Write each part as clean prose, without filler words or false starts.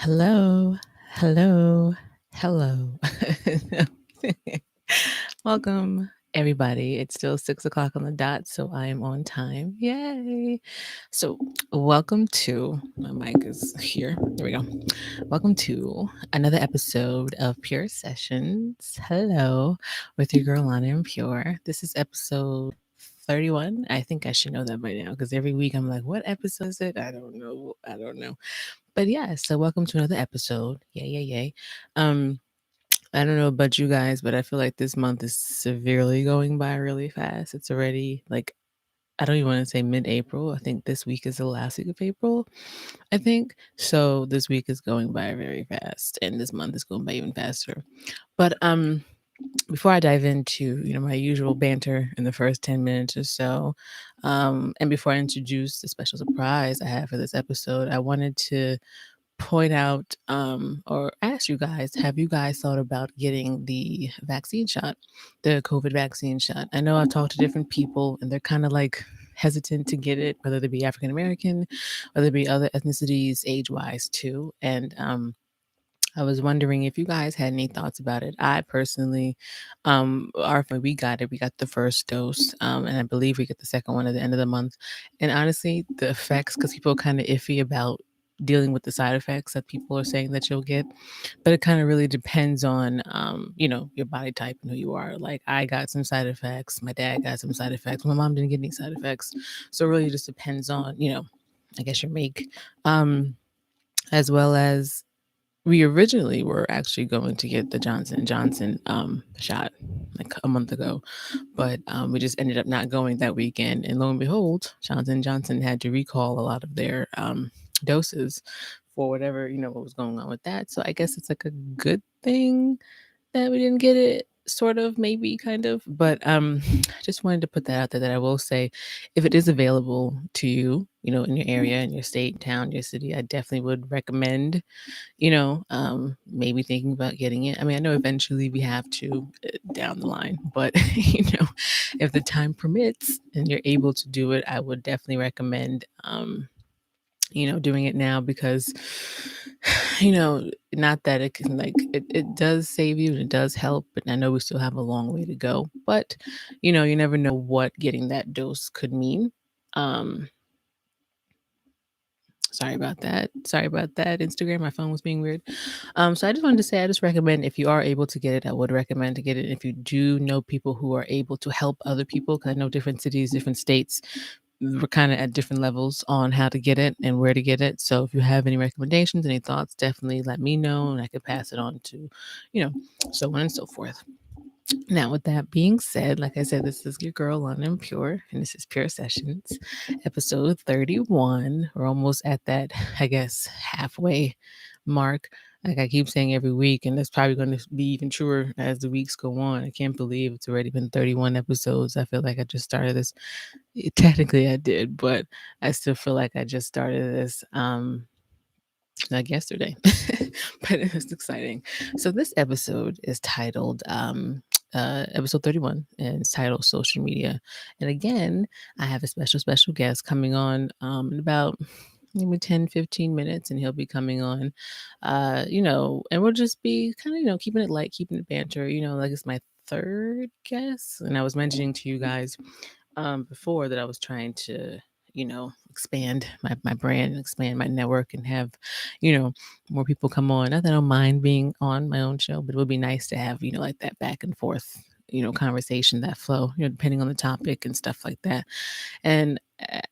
Hello, hello, hello. Welcome, everybody. It's still 6 o'clock on the dot, so I am on time. Yay! So, welcome to my mic is here. There we go. Welcome to another episode of Pure Sessions. Hello, with your girl Lana and Pure. This is episode 31. I think I should know that by now because every week I'm like, what episode is it? I don't know. But yeah, so welcome to another episode. Yay, yay, yay. I don't know about you guys, but I feel like this month is severely going by really fast. It's already like, I don't even want to say mid-April. I think this week is the last week of April, I think. So this week is going by very fast and this month is going by even faster. But before I dive into, my usual banter in the first 10 minutes or so, and before I introduce the special surprise I have for this episode, I wanted to point out or ask you guys, have you guys thought about getting the vaccine shot, the COVID vaccine shot? I know I've talked to different people and they're kind of like hesitant to get it, whether they be African American, whether it be other ethnicities, age wise too. And I was wondering if you guys had any thoughts about it. I personally, our family, we got it. We got the first dose, and I believe we get the second one at the end of the month. And honestly, the effects, because people are kind of iffy about dealing with the side effects that people are saying that you'll get, but it kind of really depends on, your body type and who you are. Like I got some side effects. My dad got some side effects. My mom didn't get any side effects. So it really just depends on, I guess your make, as well as we originally were actually going to get the Johnson & Johnson shot like a month ago, but we just ended up not going that weekend. And lo and behold, Johnson & Johnson had to recall a lot of their doses for whatever, what was going on with that. So I guess it's like a good thing that we didn't get it, sort of, maybe, kind of. But just wanted to put that out there that I will say, if it is available to you, in your area, in your state, town, your city, I definitely would recommend, maybe thinking about getting it. I mean, I know eventually we have to down the line, but if the time permits and you're able to do it, I would definitely recommend doing it now because not that it can it does save you and it does help, but I know we still have a long way to go. But you never know what getting that dose could mean. um Sorry about that. Instagram, my phone was being weird. So I just wanted to say, I just recommend, if you are able to get it, I would recommend to get it. If you do know people who are able to help other people, because I know different cities, different states, we're kind of at different levels on how to get it and where to get it. So if you have any recommendations, any thoughts, definitely let me know and I could pass it on to, so on and so forth. Now, with that being said, like I said, this is your girl, Lana and Pure, and this is Pure Sessions, episode 31. We're almost at that, I guess, halfway mark. Like I keep saying every week, and it's probably going to be even truer as the weeks go on. I can't believe it's already been 31 episodes. I feel like I just started this. Technically, I did, but I still feel like I just started this. Like yesterday, but it was exciting. So this episode is titled episode 31, and it's titled Social Media. And again, I have a special guest coming on in about maybe 10-15 minutes, and he'll be coming on and we'll just be kind of keeping it light, keeping it banter, like it's my third guest. And I was mentioning to you guys before that I was trying to expand my brand and expand my network and have more people come on. Not that I don't mind being on my own show, but it would be nice to have like that back and forth conversation, that flow, depending on the topic and stuff like that. And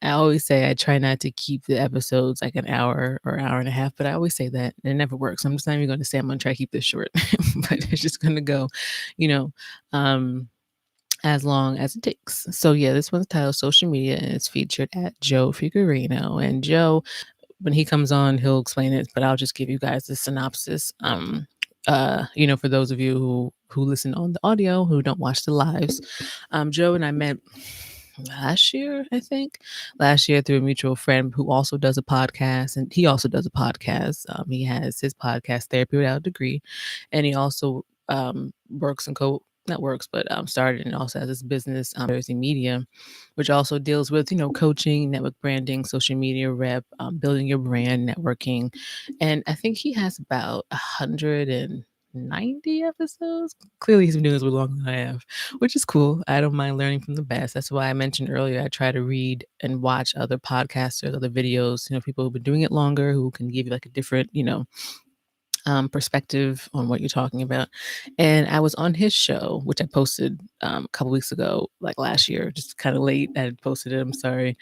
I always say I try not to keep the episodes like an hour or hour and a half, but I always say that and it never works. I'm just not even going to say I'm going to try to keep this short, but it's just going to go as long as it takes. So yeah, this one's titled Social Media, and it's featured at ᴍᴏ_. And Joe, when he comes on, he'll explain it, but I'll just give you guys the synopsis. For those of you who listen on the audio, who don't watch the lives, Joe and I met last year, I think, through a mutual friend who also does a podcast, and he also does a podcast. He has his podcast, Therapy Without a Degree, and he also works and not works, but started and also has this business, Jersey Media, which also deals with, coaching, network branding, social media rep, building your brand, networking. And I think he has about 190 episodes. Clearly, he's been doing this way longer than I have, which is cool. I don't mind learning from the best. That's why I mentioned earlier, I try to read and watch other podcasters, other videos, people who've been doing it longer, who can give you like a different, perspective on what you're talking about. And I was on his show, which I posted a couple weeks ago, like last year, just kind of late. I had posted it. I'm sorry.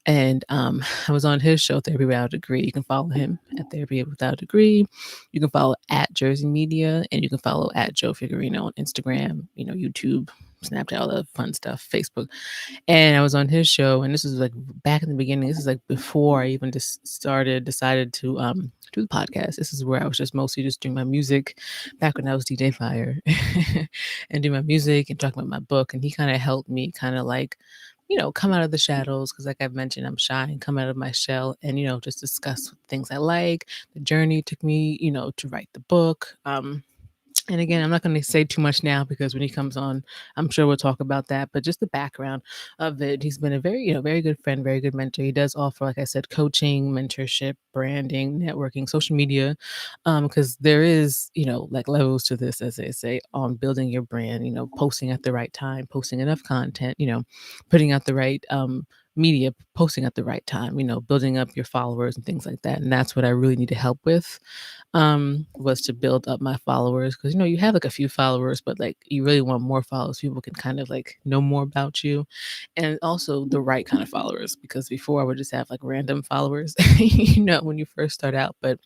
And I was on his show, Therapy Without a Degree. You can follow him at Therapy Without a Degree. You can follow at Jersey Media, and you can follow at Joe Figurino on Instagram, YouTube, Snapchat, all the fun stuff, Facebook. And I was on his show, and this was like back in the beginning. This is like before I even just decided to do the podcast. This is where I was just mostly just doing my music back when I was DJ Fire and do my music and talking about my book. And he kind of helped me kind of like, come out of the shadows. Cause like I've mentioned, I'm shy, and come out of my shell and, just discuss things I like. The journey it took me, to write the book. And again, I'm not going to say too much now because when he comes on, I'm sure we'll talk about that. But just the background of it, he's been a very, very good friend, very good mentor. He does offer, like I said, coaching, mentorship, branding, networking, social media, because there is, like levels to this, as they say, on building your brand. Posting at the right time, posting enough content, putting out the right media, posting at the right time, building up your followers and things like that. And that's what I really need to help with, was to build up my followers. Because you have like a few followers, but like you really want more followers. People can kind of like know more about you, and also the right kind of followers. Because before I would just have like random followers, when you first start out. But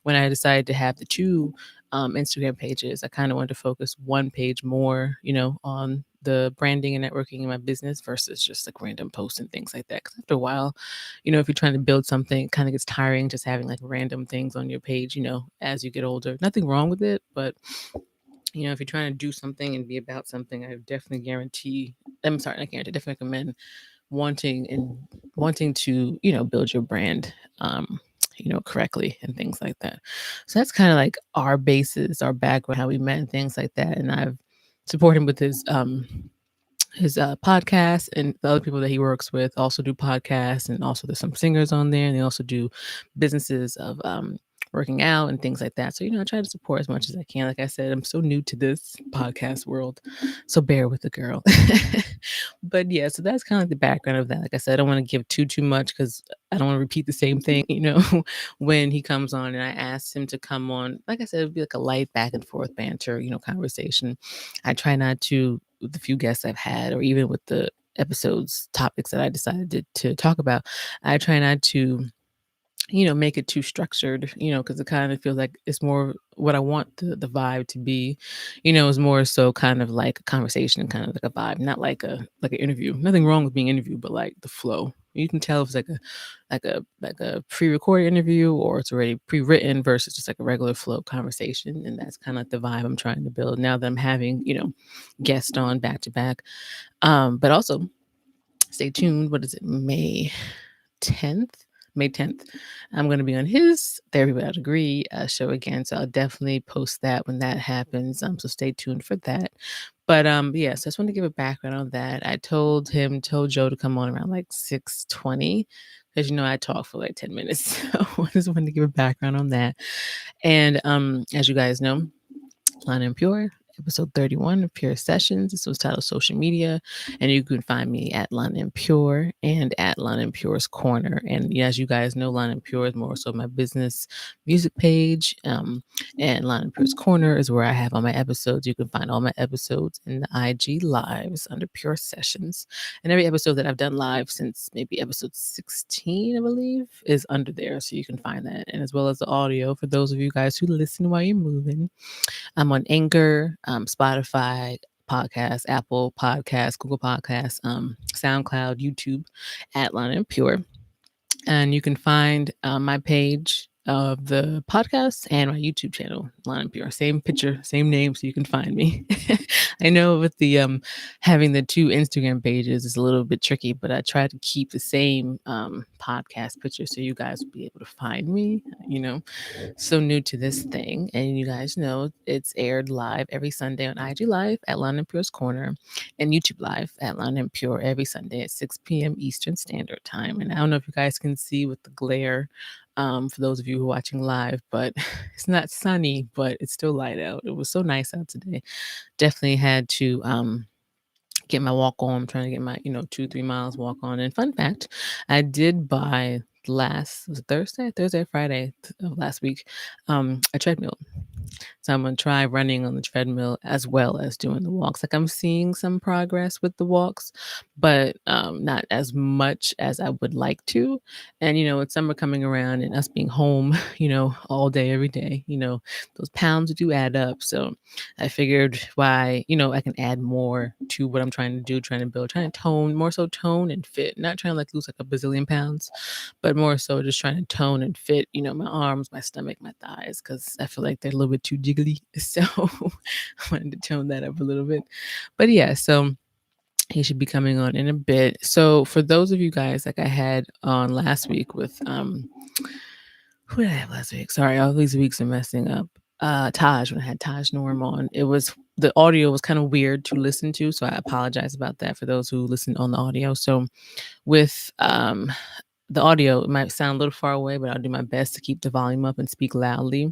when I decided to have the two Instagram pages, I kind of wanted to focus one page more, on the branding and networking in my business versus just like random posts and things like that. Because after a while, if you're trying to build something, it kind of gets tiring just having like random things on your page, as you get older. Nothing wrong with it, but if you're trying to do something and be about something, I definitely definitely recommend wanting to, build your brand, correctly and things like that. So that's kind of like our basis, our background, how we met and things like that. And I've supported him with his podcast, and the other people that he works with also do podcasts, and also there's some singers on there, and they also do businesses of working out and things like that. So I try to support as much as I can. Like I said, I'm so new to this podcast world, so bear with the girl. But yeah, so that's kind of like the background of that. Like I said, I don't want to give too much because I don't want to repeat the same thing, when he comes on. And I asked him to come on, like I said, it'd be like a light back and forth banter, conversation. I try not to, with the few guests I've had, or even with the episodes topics that I decided to talk about, I try not to make it too structured, because it kind of feels like it's more what I want the vibe to be, is more so kind of like a conversation and kind of like a vibe, not like an interview. Nothing wrong with being interviewed, but like the flow. You can tell if it's like a pre-recorded interview or it's already pre-written versus just like a regular flow conversation. And that's kind of like the vibe I'm trying to build now that I'm having, guests on back to back. But also stay tuned. What is it? May 10th. I'm going to be on his Therapy Without a Degree show again. So I'll definitely post that when that happens. So stay tuned for that. But yeah, so I just want to give a background on that. I told Joe to come on around like 6:20 because I talk for like 10 minutes. So I just wanted to give a background on that. And as you guys know, Lana and Pure, episode 31 of Pure Sessions. This was titled Social Media. And you can find me at Lana and Pure and at Lana and Pure's Corner. And as you guys know, Lana and Pure is more so my business music page. And Lana and Pure's Corner is where I have all my episodes. You can find all my episodes in the IG Lives under Pure Sessions. And every episode that I've done live since maybe episode 16, I believe, is under there. So you can find that. And as well as the audio for those of you guys who listen while you're moving. I'm on Anchor, Spotify, Podcast, Apple Podcasts, Google Podcasts, SoundCloud, YouTube at Lana and Pure. And you can find my page of the podcast and my YouTube channel, Lana Pure. Same picture, same name, so you can find me. I know with the having the two Instagram pages is a little bit tricky, but I try to keep the same podcast picture so you guys will be able to find me. So new to this thing, and you guys know it's aired live every Sunday on IG Live at Lana Pure's Corner and YouTube Live at Lana Pure every Sunday at 6 p.m. Eastern Standard Time. And I don't know if you guys can see with the glare for those of you who are watching live, but it's not sunny, but it's still light out. It was so nice out today. Definitely had to get my walk on. I'm trying to get my 2-3 miles walk on. And fun fact, I did buy was it Thursday, Friday of last week, a treadmill. So I'm going to try running on the treadmill as well as doing the walks. Like, I'm seeing some progress with the walks, but not as much as I would like to. And, with summer coming around and us being home, all day, every day, those pounds do add up. So I figured I can add more to what I'm trying to do, trying to build, trying to more so tone and fit, not trying to like lose like a bazillion pounds, but more so just trying to tone and fit, my arms, my stomach, my thighs, because I feel like they're a little bit too jiggly. So I wanted to tone that up a little bit. But yeah, so he should be coming on in a bit. So for those of you guys, like I had on last week with who did I have last week? Sorry, all these weeks are messing up. Taj, when I had Taj Norm on, the audio was kind of weird to listen to, so I apologize about that for those who listen on the audio. So with the audio, it might sound a little far away, but I'll do my best to keep the volume up and speak loudly.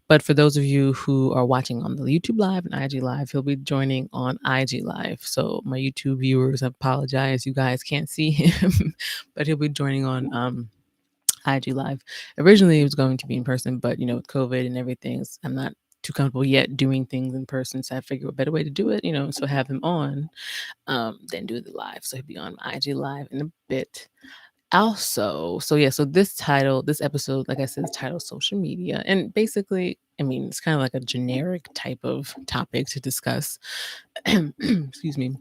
But for those of you who are watching on the YouTube Live and IG Live, he'll be joining on IG Live. So my YouTube viewers, I apologize, you guys can't see him, but he'll be joining on IG Live. Originally, it was going to be in person, but with COVID and everything, I'm not too comfortable yet doing things in person. So I figured a better way to do it, so have him on, then do the live. So he'll be on IG Live in a bit. Also, so this episode, like I said, is titled social media. And basically, it's kind of like a generic type of topic to discuss. Excuse me.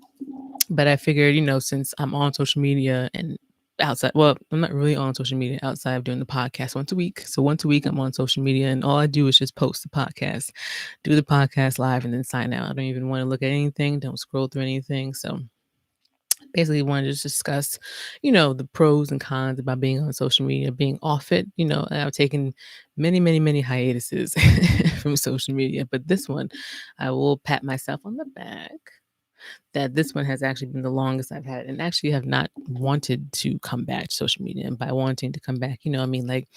But I figured, since I'm on social media and outside, well, I'm not really on social media outside of doing the podcast once a week. So once a week, I'm on social media, and all I do is just post the podcast, do the podcast live, and then sign out. I don't even want to look at anything, don't scroll through anything. So basically wanted to discuss, the pros and cons about being on social media, being off it. I've taken many, many, many hiatuses from social media, but this one, I will pat myself on the back that this one has actually been the longest I've had, and actually have not wanted to come back to social media. And by wanting to come back, like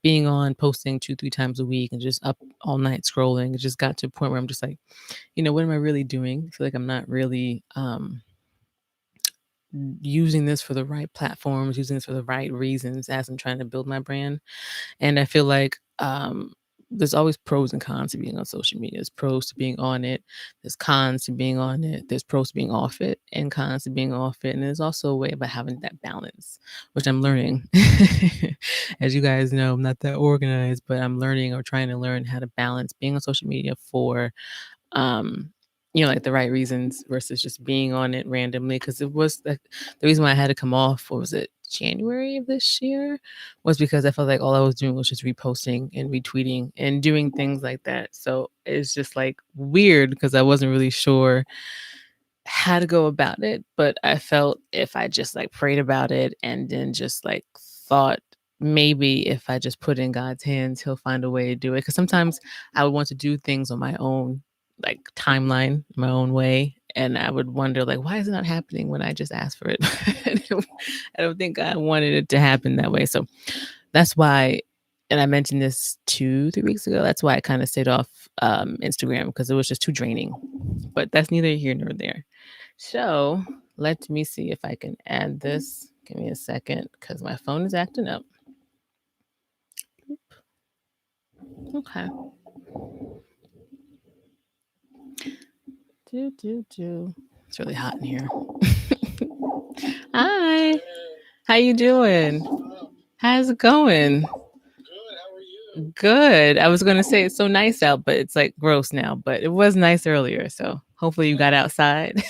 being on posting 2-3 times a week and just up all night scrolling, it just got to a point where I'm just like, what am I really doing? I feel like I'm not really using this for the right platforms, using this for the right reasons as I'm trying to build my brand. And I feel like there's always pros and cons to being on social media. There's pros to being on it. There's cons to being on it. There's pros to being off it and cons to being off it. And there's also a way about having that balance, which I'm learning. As you guys know, I'm not that organized, but I'm learning or trying to learn how to balance being on social media for like the right reasons versus just being on it randomly. Because it was the reason why I had to come off, what was it, January of this year, was because I felt like all I was doing was just reposting and retweeting and doing things like that. So it's just like weird because I wasn't really sure how to go about it. But I felt if I just like prayed about it and then just like thought maybe if I just put in God's hands, he'll find a way to do it. Because sometimes I would want to do things on my own, like timeline, my own way. And I would wonder, like, why is it not happening when I just asked for it? I don't think God wanted it to happen that way. So that's why, and I mentioned this 2-3 weeks ago, that's why I kind of stayed off Instagram, because it was just too draining. But that's neither here nor there. So let me see if I can add this. Give me a second, because my phone is acting up. Okay. It's really hot in here. Hi. How you doing? How's it going? Good. I was going to say it's so nice out, but it's like gross now, but it was nice earlier. So hopefully you got outside.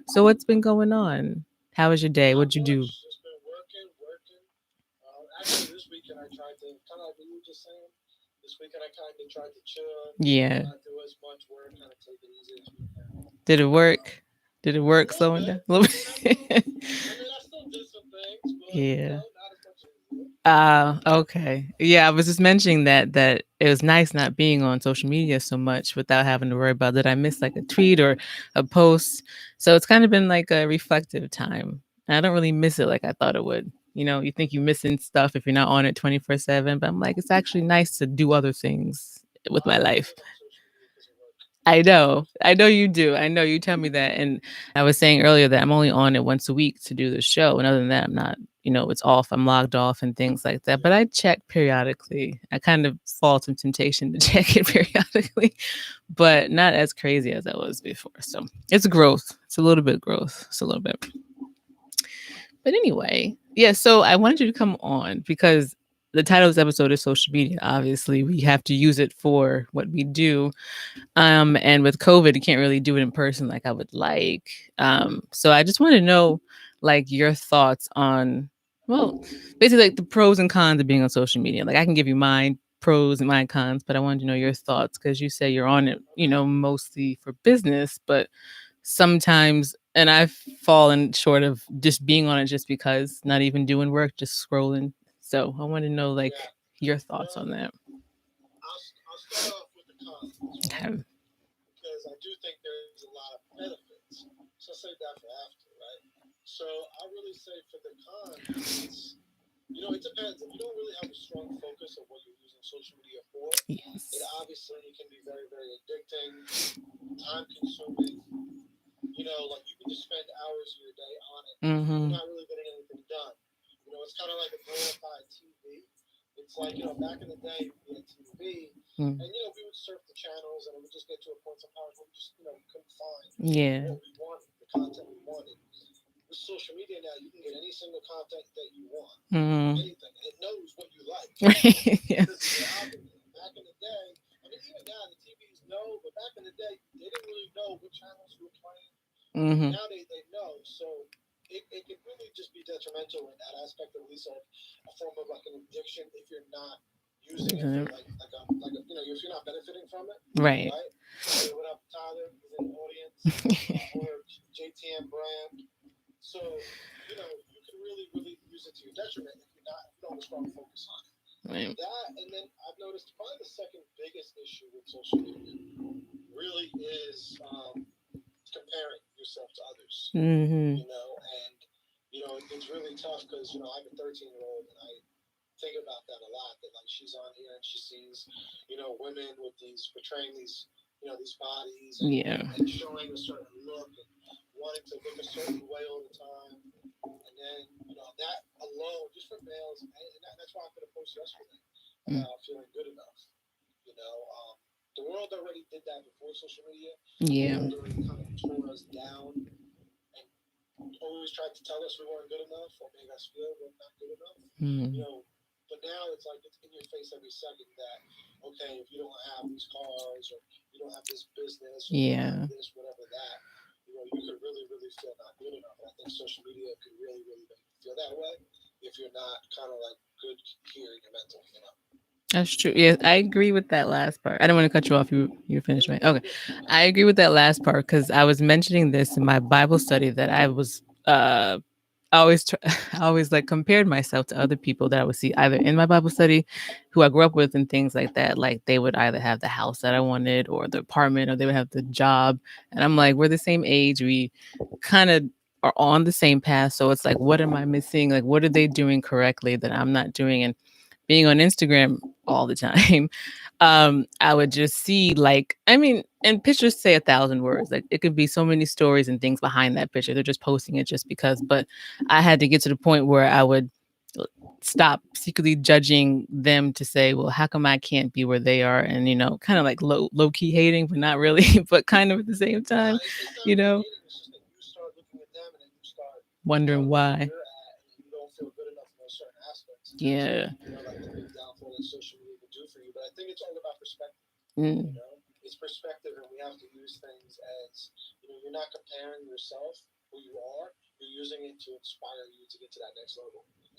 So what's been going on? How was your day? What'd you do? Yeah. Did it work? Did it work slowing down a little bit? Yeah. Okay. Yeah, I was just mentioning that it was nice not being on social media so much without having to worry about that I missed like a tweet or a post. So it's kind of been like a reflective time. And I don't really miss it like I thought it would. You know, you think you're missing stuff if you're not on it 24/7, but I'm like, it's actually nice to do other things with my life. I know. I know you do. I know you tell me that. And I was saying earlier that I'm only on it once a week to do the show. And other than that, I'm not, it's off. I'm logged off and things like that. But I check periodically. I kind of fall to temptation to check it periodically, but not as crazy as I was before. So it's growth. It's a little bit growth. It's a little bit. But anyway, yeah. So I wanted you to come on because the title of this episode is social media. Obviously, we have to use it for what we do. And with COVID, you can't really do it in person like I would like. So I just want to know, like, your thoughts on, well, basically like the pros and cons of being on social media. Like I can give you my pros and my cons, but I wanted to know your thoughts because you say you're on it, mostly for business, but sometimes, and I've fallen short of just being on it just because, not even doing work, just scrolling. So I want to know, like, your thoughts on that. Okay. Yes. Mm-hmm. Mm. Yeah. Mm. Right. Yeah. Mm-hmm. Mhm. Right. Right. Mm-hmm. Yeah. Mm. Yeah. Mm. Yeah. That's true. Yeah, I agree with that last part. I don't want to cut you off. You finished, right? Okay. I agree with that last part because I was mentioning this in my Bible study that I was I always I always like compared myself to other people that I would see either in my Bible study who I grew up with and things like that. Like they would either have the house that I wanted or the apartment or they would have the job. And I'm like, we're the same age. We kind of are on the same path. So it's like, what am I missing? Like, what are they doing correctly that I'm not doing? And being on Instagram all the time, I would just see like, I mean, and pictures say 1,000 words. Like it could be so many stories and things behind that picture. They're just posting it just because. But I had to get to the point where I would stop secretly judging them to say, well, how come I can't be where they are? And kind of like low key hating, but not really, but kind of at the same time, you know, wondering why. Yeah. Mm,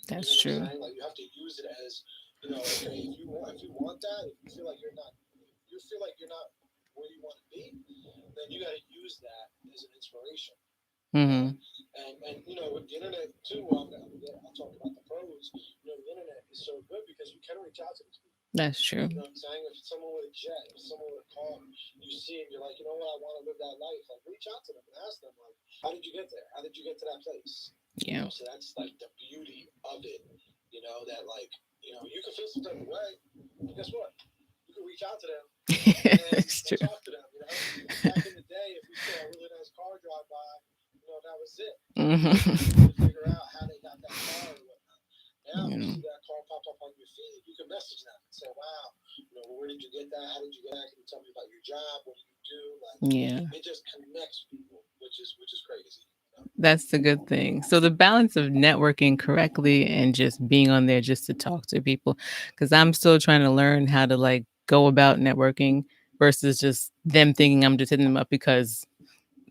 that's true. Okay, if you want that, if you feel like you're not where you want to be, then you got to use that as an inspiration. Mm-hmm. And with the internet too, I'll talk about the pros. The internet is so good because you can reach out to these people. That's true. You know what I'm saying? If it's someone with a jet, if it's someone with a car, you see it, you're like, you know what, I want to live that life. Like, reach out to them and ask them, like, how did you get there? How did you get to that place? Yeah. So that's like the beauty of it. That like, you can feel some type of way, but guess what? You can reach out to them and talk to them. Back in the day, if we saw a really nice car drive by, that was it. Mm-hmm. To figure out how they got that car or whatnot. Now, if you see that car pop up on your feed, you can message them and say, "Wow, where did you get that? How did you get that? Can you tell me about your job? What do you do?" Like, Yeah. it just connects people, which is crazy. That's the good thing. So the balance of networking correctly and just being on there just to talk to people, because I'm still trying to learn how to like go about networking versus just them thinking I'm just hitting them up because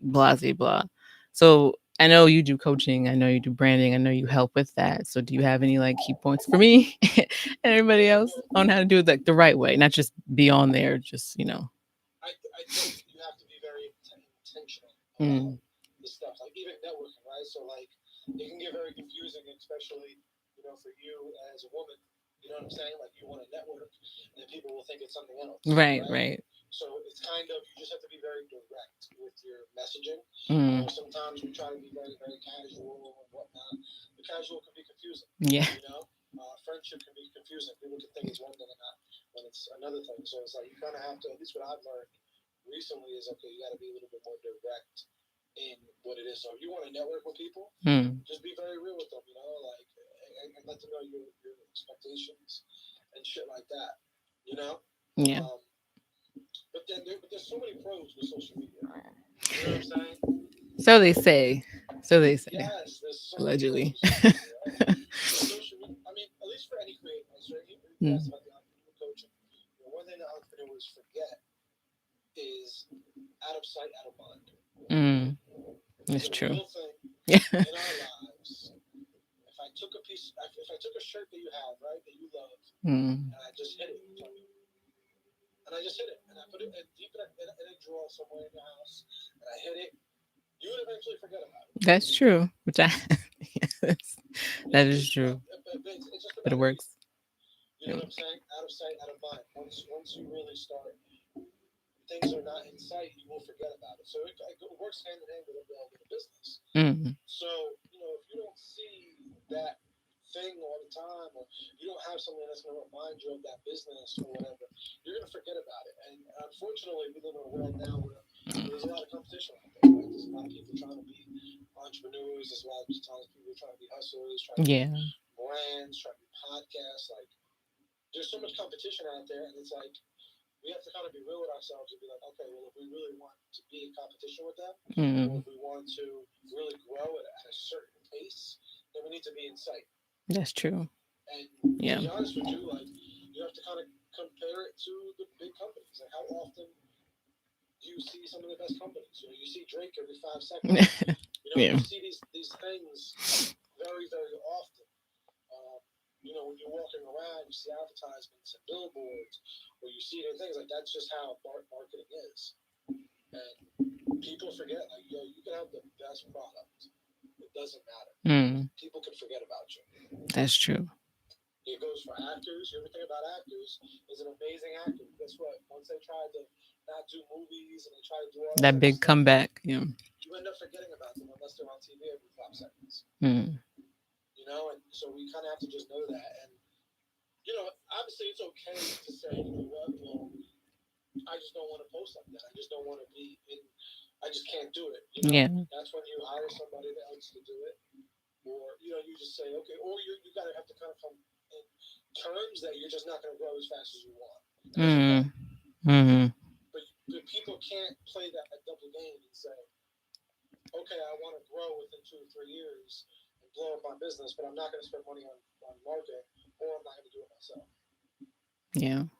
blah, blah, blah. So I know you do coaching. I know you do branding. I know you help with that. So do you have any like key points for me and everybody else on how to do it like the right way, not just be on there, just, I think you have to be very intentional Mm. about the stuff, like even networking, right? So like it can get very confusing, especially for you as a woman. You know what I'm saying? Like you want to network, and people will think it's something else. Right. So it's kind of you just have to be very direct with your messaging. Mm. Sometimes we try to be very very casual and whatnot. The casual can be confusing. Yeah. Friendship can be confusing. People can think it's one thing and not when it's another thing. So it's like you kind of have to. At least what I've learned recently is okay. You got to be a little bit more direct in what it is. So if you want to network with people, just be very real with them. Like and let them know your expectations and shit like that. Yeah. But then there's so many pros with social media. You know what I'm saying? So they say. Yes, there's so allegedly. many pros with social media, right? Social media. I mean, at least for any creator, right? You asked about the entrepreneur coaching. One thing that entrepreneurs forget is out of sight, out of mind. That's It's a true. real thing in our lives. If I took a shirt that you have, right, that you love, and I just hit it from you, and I just hit it, and I put it deep in a drawer somewhere in your house, and I hit it, you would eventually forget about it. That's true. Which yes, that is true. It's just a But it matter of, works. you know what I'm saying? Out of sight, out of mind. Once you really start, things are not in sight, you will forget about it. So it works hand in hand with a business. So, if you don't see that thing all the time, or you don't have something that's going to remind you of that business or whatever, you're going to forget about it. And unfortunately, we live in a world now where there's a lot of competition out there. Right? There's a lot of people trying to be entrepreneurs. There's a lot of times people trying to be hustlers, trying to be brands, trying to be podcasts. Like, there's so much competition out there, and it's like, we have to kind of be real with ourselves and be like, okay, well, if we really want to be in competition with them, or if we want to really grow at a certain pace, then we need to be in sight. That's true. And to be honest with you, like you have to kind of compare it to the big companies. Like how often do you see some of the best companies? You see Drake every 5 seconds. You see these things very very often. When you're walking around, you see advertisements and billboards, or you see their things like that's just how marketing is. And people forget, like, you can have the best product. It doesn't matter. People can forget about you. That's true. It goes for actors. You ever think about actors? There's an amazing actor. Guess what? Once they tried to not do movies and they tried to do all that big stuff, comeback, you end up forgetting about them unless they're on TV every 5 seconds. And so we kind of have to just know that. And obviously it's okay to say, you know what, well, I just don't want to post like that. I just don't want to be in. I just can't do it. That's when you hire somebody else to do it, or you just say okay, or you gotta have to kind of come in terms that you're just not going to grow as fast as you want. But people can't play that a double game and say, okay, I want to grow within 2 or 3 years and blow up my business, but I'm not going to spend money on marketing, or I'm not going to do it myself. Yeah.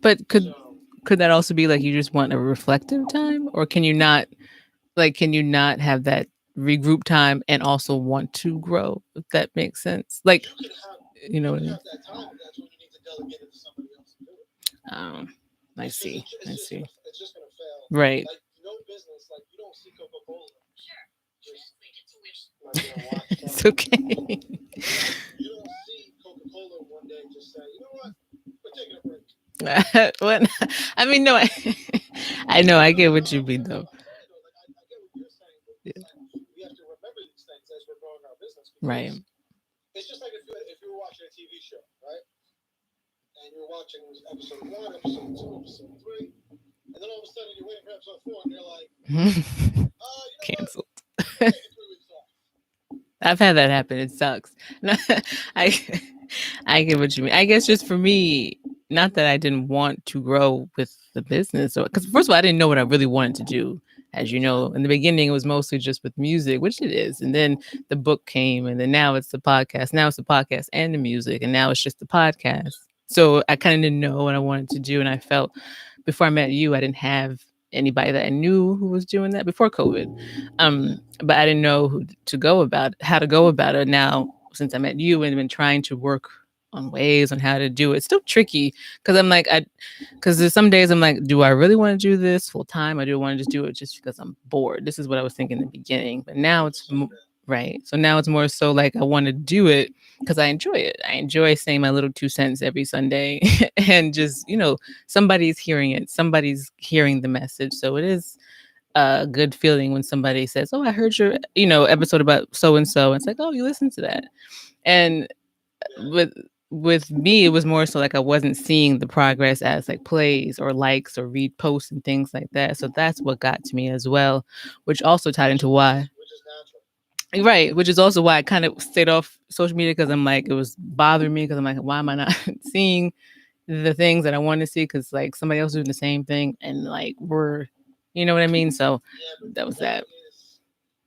But could that also be like you just want a reflective time, or can you not have that regroup time and also want to grow? If that makes sense, like you can have that time, but that's when you need to delegate it to somebody else to do it. I see. It's just gonna fail. Right. Like no business. Like you don't see Coca-Cola. It's okay. You don't see Coca-Cola one day just say, you know what, we're taking a break. What? I mean, no, I know. I get what you mean, though. I get what you're saying, but it's like we have to remember these things as we're growing our business. Right. It's just like if you were watching a TV show, right? And you're watching episode 1, episode 2, episode 3, and then all of a sudden you're waiting for episode 4, and you're like, canceled. What? 3 weeks off. I've had that happen. It sucks. I I get what you mean. I guess just for me, not that I didn't want to grow with the business, or because first of all, I didn't know what I really wanted to do. As you know, in the beginning, it was mostly just with music, which it is, and then the book came, and then now it's the podcast. Now it's the podcast and the music, and now it's just the podcast. So I kind of didn't know what I wanted to do, and I felt before I met you, I didn't have anybody that I knew who was doing that before COVID. But I didn't know how to go about it. Now, since I met you and been trying to work on ways on how to do it, it's still tricky because I'm like, because there's some days I'm like, do I really want to do this full time? I do want to just do it just because I'm bored. This is what I was thinking in the beginning, but now it's right. So now it's more so like I want to do it because I enjoy it. I enjoy saying my little 2 cents every Sunday and just, somebody's hearing it. Somebody's hearing the message. So it is a good feeling when somebody says, "Oh, I heard your, episode about so and so." It's like, "Oh, you listened to that." And with me, it was more so like I wasn't seeing the progress as like plays or likes or read posts and things like that. So that's what got to me as well, which also tied into why. Right, which is also why I kind of stayed off social media because I'm like, it was bothering me because I'm like, why am I not seeing the things that I want to see? Because like somebody else doing the same thing and like you know what I mean? So that was that.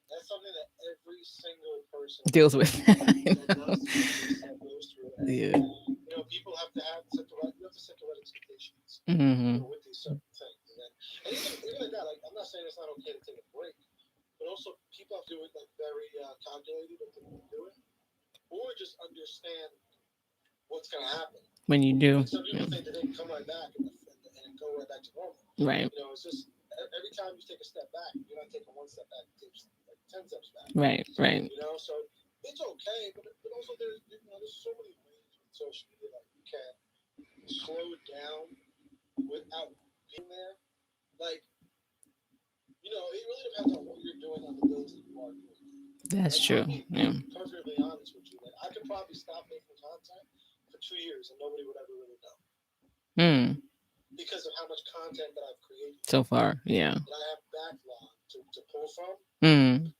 That's something that every single person deals with. Yeah. People have to set the right expectations with these certain things. And even like that, like I'm not saying it's not okay to take a break, but also people have to do it like very calculated if they want to do it, or just understand what's going to happen when you do. Like some people think that they can come right back and go right back to normal. Right. It's just every time you take a step back, you're not taking one step back, you take like 10 steps back. Right. Right. So it's okay, but also there's so many ways with social media that you can slow it down without being there. Like, it really depends on what you're doing on the days that you are doing it. That's true. I'm perfectly honest with you. Like, I could probably stop making content for 2 years and nobody would ever really know. Because of how much content that I've created so far. Yeah. That I have backlog to pull from.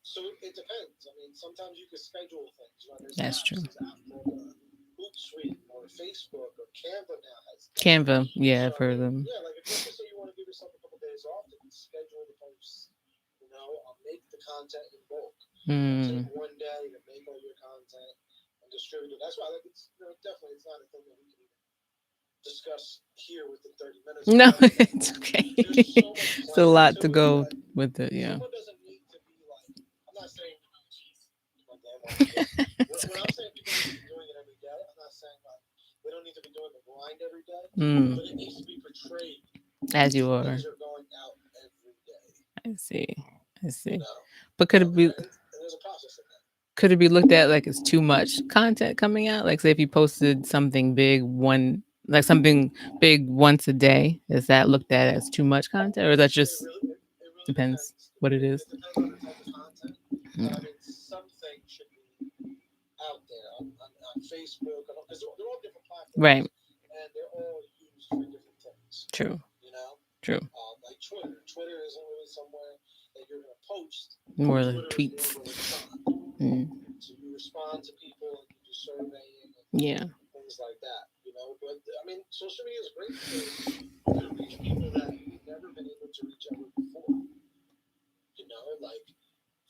So it depends. I mean, sometimes you can schedule things. That's true. Hootsuite or Facebook or Canva now has. Canva, yeah, I've heard of them. Yeah, like if you say you want to give yourself a couple days off, then schedule the posts. I'll make the content in bulk. Take one day to make all your content and distribute it. That's why, like, it's definitely it's not a thing that we can discuss here within 30 minutes. No, it's okay. It's a lot to go with it. Yeah. Someone doesn't need to be like. I'm not saying. When I'm saying people need to be doing it every day, I'm not saying like they don't need to be doing the grind every day, but it needs to be portrayed as you are. As you're going out every day. I see. But could it be? There's a process in that. Could it be looked at like it's too much content coming out? Like, say if you posted something big something big once a day, is that looked at as too much content, or is that just it really depends what it is? It depends on the type of content. I mean, something should be out there on Facebook, because they're all different platforms, right? And they're all used for different things. True. True. Like Twitter. Twitter isn't really somewhere that you're going to post. More like tweets. So you respond to people and you do surveying and things like that. But I mean, social media is great to reach people that you've never been able to reach out with before. Like,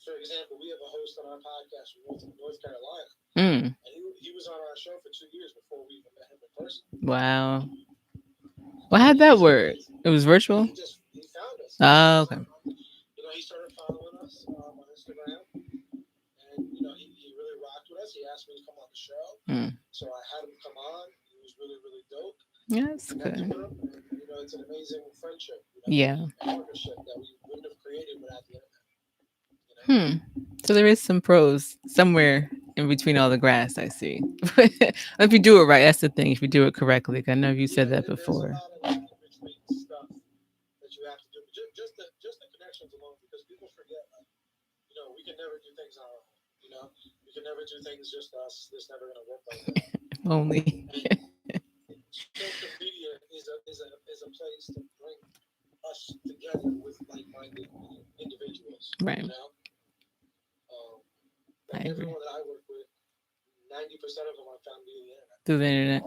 for example, we have a host on our podcast from North Carolina, and he was on our show for 2 years before we even met him in person. Wow. Well, how'd that work? It was virtual? He found us. Oh, okay. He started following us on Instagram, and he really rocked with us. He asked me to come on the show, so I had him come on. He who's really, really dope. That's Connected good. with him, and it's an amazing friendship, Yeah. a partnership that we wouldn't have created without the internet. Hmm. So there is some pros somewhere in between all the grass, I see. If you do it right, that's the thing. If you do it correctly, 'cause I know you said that There's a before. lot of like in between stuff that you have to do, but just the connections alone, because people forget, like, we can never do things on our own. We can never do things just us. It's never gonna work like that. Only. And social media is a place to bring us together with like-minded individuals. Right. Like I agree. everyone that I work with, 90% of them I found via the internet. Through the internet.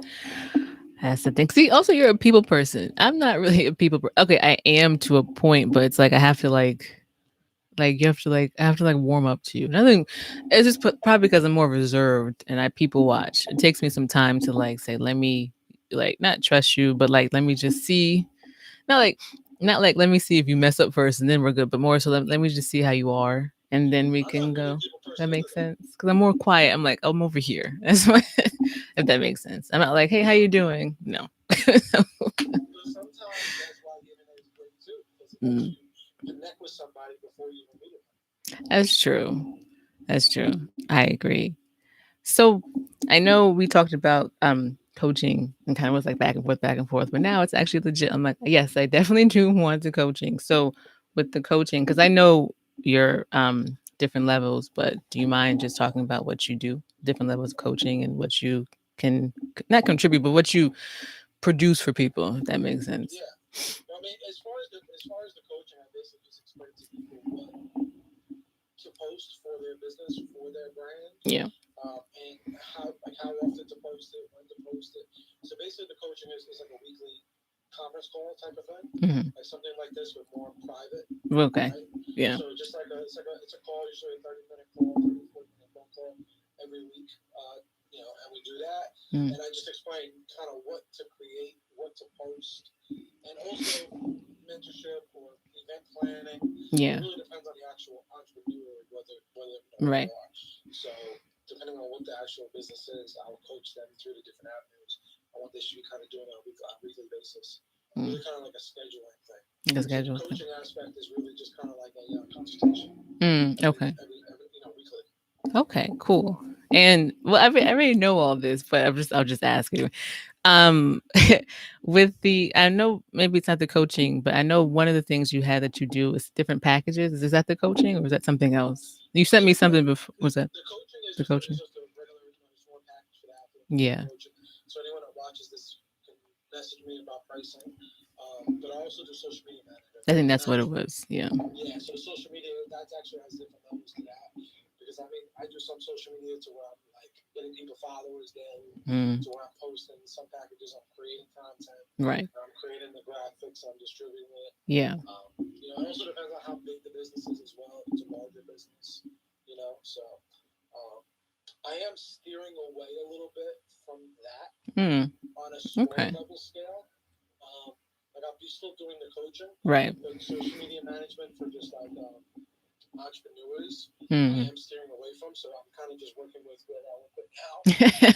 That's the thing. See, also you're a people person. I'm not really a okay, I am to a point, but it's like I have to you have to I have to warm up to you. Nothing. It's just probably because I'm more reserved and I people watch. It takes me some time to say, let me not trust you, but let me just see. Not like not like let me see if you mess up first and then we're good, but more so let me just see how you are and then we can go. That makes sense because I'm more quiet. I'm like I'm over here. That's what if that makes sense. I'm not like hey how you doing? No. Sometimes that's why the internet is great too, because it lets you connect with somebody before you even meet them. That's true. That's true. I agree. So I know we talked about coaching and kind of was back and forth, but now it's actually legit. I'm like, yes, I definitely do want the coaching. So with the coaching, because I know your different levels, but do you mind just talking about what you do, different levels of coaching and what you can not contribute, but what you produce for people, if that makes sense? Yeah. I mean, as far as the coaching, I basically just explain to people what to post for their business, for their brand. Yeah. And how often to post it, when to post it. So basically, the coaching is like a weekly conference call type of thing, like something like this, but more private. Okay. Right? Yeah. So just it's a call, usually a 30-minute call, 30-40-minute phone call every week. And we do that, and I just explain kind of what to create, what to post, and also mentorship or event planning. Yeah. It really depends on the actual entrepreneur, whether right. they are. So depending on what the actual business is, I'll coach them through the different avenues on what they should be kind of doing on a weekly basis. Really kind of like a scheduling thing. The coaching aspect is really just kind of like a consultation. Okay. Weekly. Okay, cool. And well, I already know all this, but I'll just ask you. With I know maybe it's not the coaching, but I know one of the things you had that you do is different packages. Is that the coaching or is that something else? You sent me something before. Was that the coaching? Is the just coaching? Just a regular one package for that. Yeah. So anyone that watches this can message me about pricing. But I also do social media management. I think that's what it was. Yeah. Yeah. So social media, that actually has different levels to that. Because I mean, I do some social media to where I'm like getting people followers daily, to where I'm posting some packages, I'm creating content, right? I'm creating the graphics, I'm distributing it. Yeah. It also depends on how big the business is as well. If it's a larger business, So I am steering away a little bit from that on a small level scale. I'll be still doing the coaching, right? But social media management for just like entrepreneurs, I am steering away from. So I'm kind of just working with what I work with now.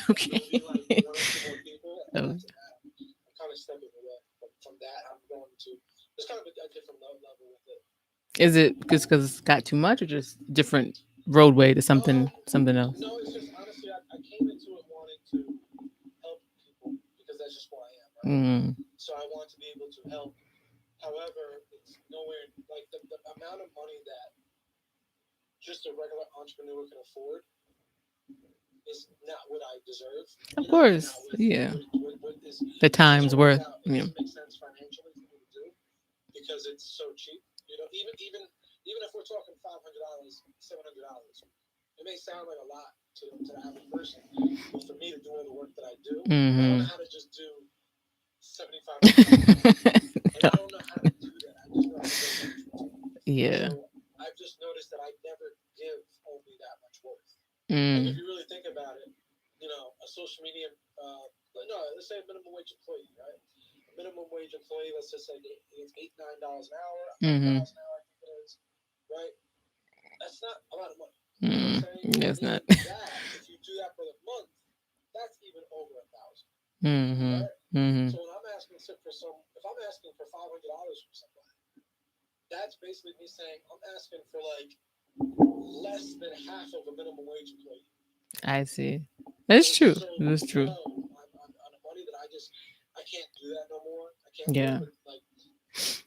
Okay. Maybe like one or two more people. And after that, I'm kind of stepping away. But from that, I'm going to just kind of a different level with it. Is it just because it's got too much, or just different roadway to something else? No, it's just honestly, I came into it wanting to help people because that's just who I am, right? So I want to be able to help. However, it's nowhere like the amount of money that just a regular entrepreneur can afford is not what I deserve. Of course, yeah. What is the time's worth. It doesn't make sense financially for me to do because it's so cheap. Even if we're talking $500, $700, it may sound like a lot to the average person, but for me to do all the work that I do, I don't know how to just do $7,500. I don't know how to do that. I just know how to do it. Yeah. So I've just noticed that I never give only that much worth. Like if you really think about it, a social media, let's say a minimum wage employee, right? A minimum wage employee, let's just say it's $8-9 an hour, $9 an hour, I think it is, right? That's not a lot of money. You know what I'm saying? That's not. If you do that for the month, that's even over $1,000. Mm-hmm. right? Mm-hmm. So when I'm asking for if I'm asking for $500 from somebody, that's basically me saying I'm asking for like less than half of a minimum wage employee. I see. That's true. So That's true. on the money that I can't do that no more. I can't Yeah. work with like.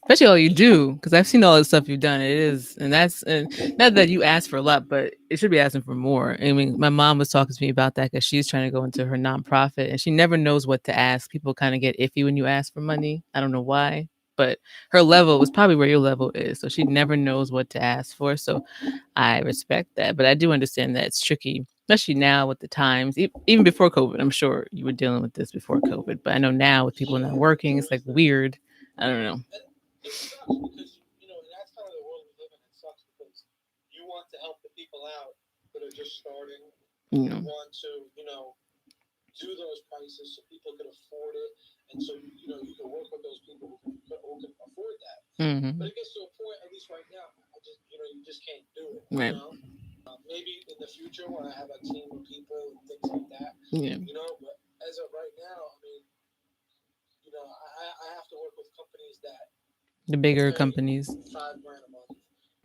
Especially all you do, because I've seen all the stuff you've done. It is, and that's not that you ask for a lot, but it should be asking for more. I mean, my mom was talking to me about that because she's trying to go into her nonprofit, and she never knows what to ask. People kind of get iffy when you ask for money. I don't know why, but her level was probably where your level is, so she never knows what to ask for. So I respect that, but I do understand that it's tricky, especially now with the times. Even before COVID, I'm sure you were dealing with this before COVID, but I know now with people not working, it's like weird. I don't know. It sucks because and that's kind of the world we live in. It sucks because you want to help the people out that are just starting. You want to do those prices so people can afford it, and so you can work with those people who can afford that. Mm-hmm. But it gets to a point, at least right now, you just can't do it. Right. Maybe in the future when I have a team of people and things like that. Yeah. But as of right now, I mean, I have to work with companies that the bigger companies. $5,000 a month,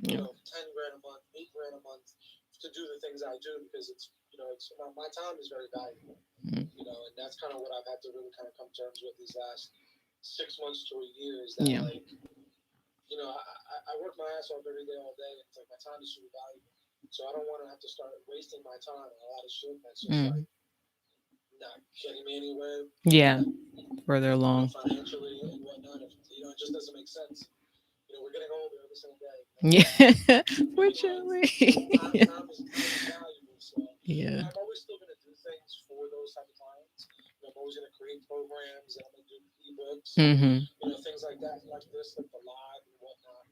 $10,000 a month, $8,000 a month to do the things I do because it's my time is very valuable. And that's kind of what I've had to really kind of come to terms with these last 6 months to a year is that like I work my ass off every day all day. And it's like my time is super valuable, so I don't want to have to start wasting my time on a lot of shit that's just like not getting me anywhere. Yeah, further along financially and whatnot. It just doesn't make sense. We're getting older every single day. Yeah, fortunately. Time is valuable. So yeah. I'm always still going to do things for those type of clients. I'm always going to create programs and I'm going to do ebooks, things like that, like this, like the live and whatnot.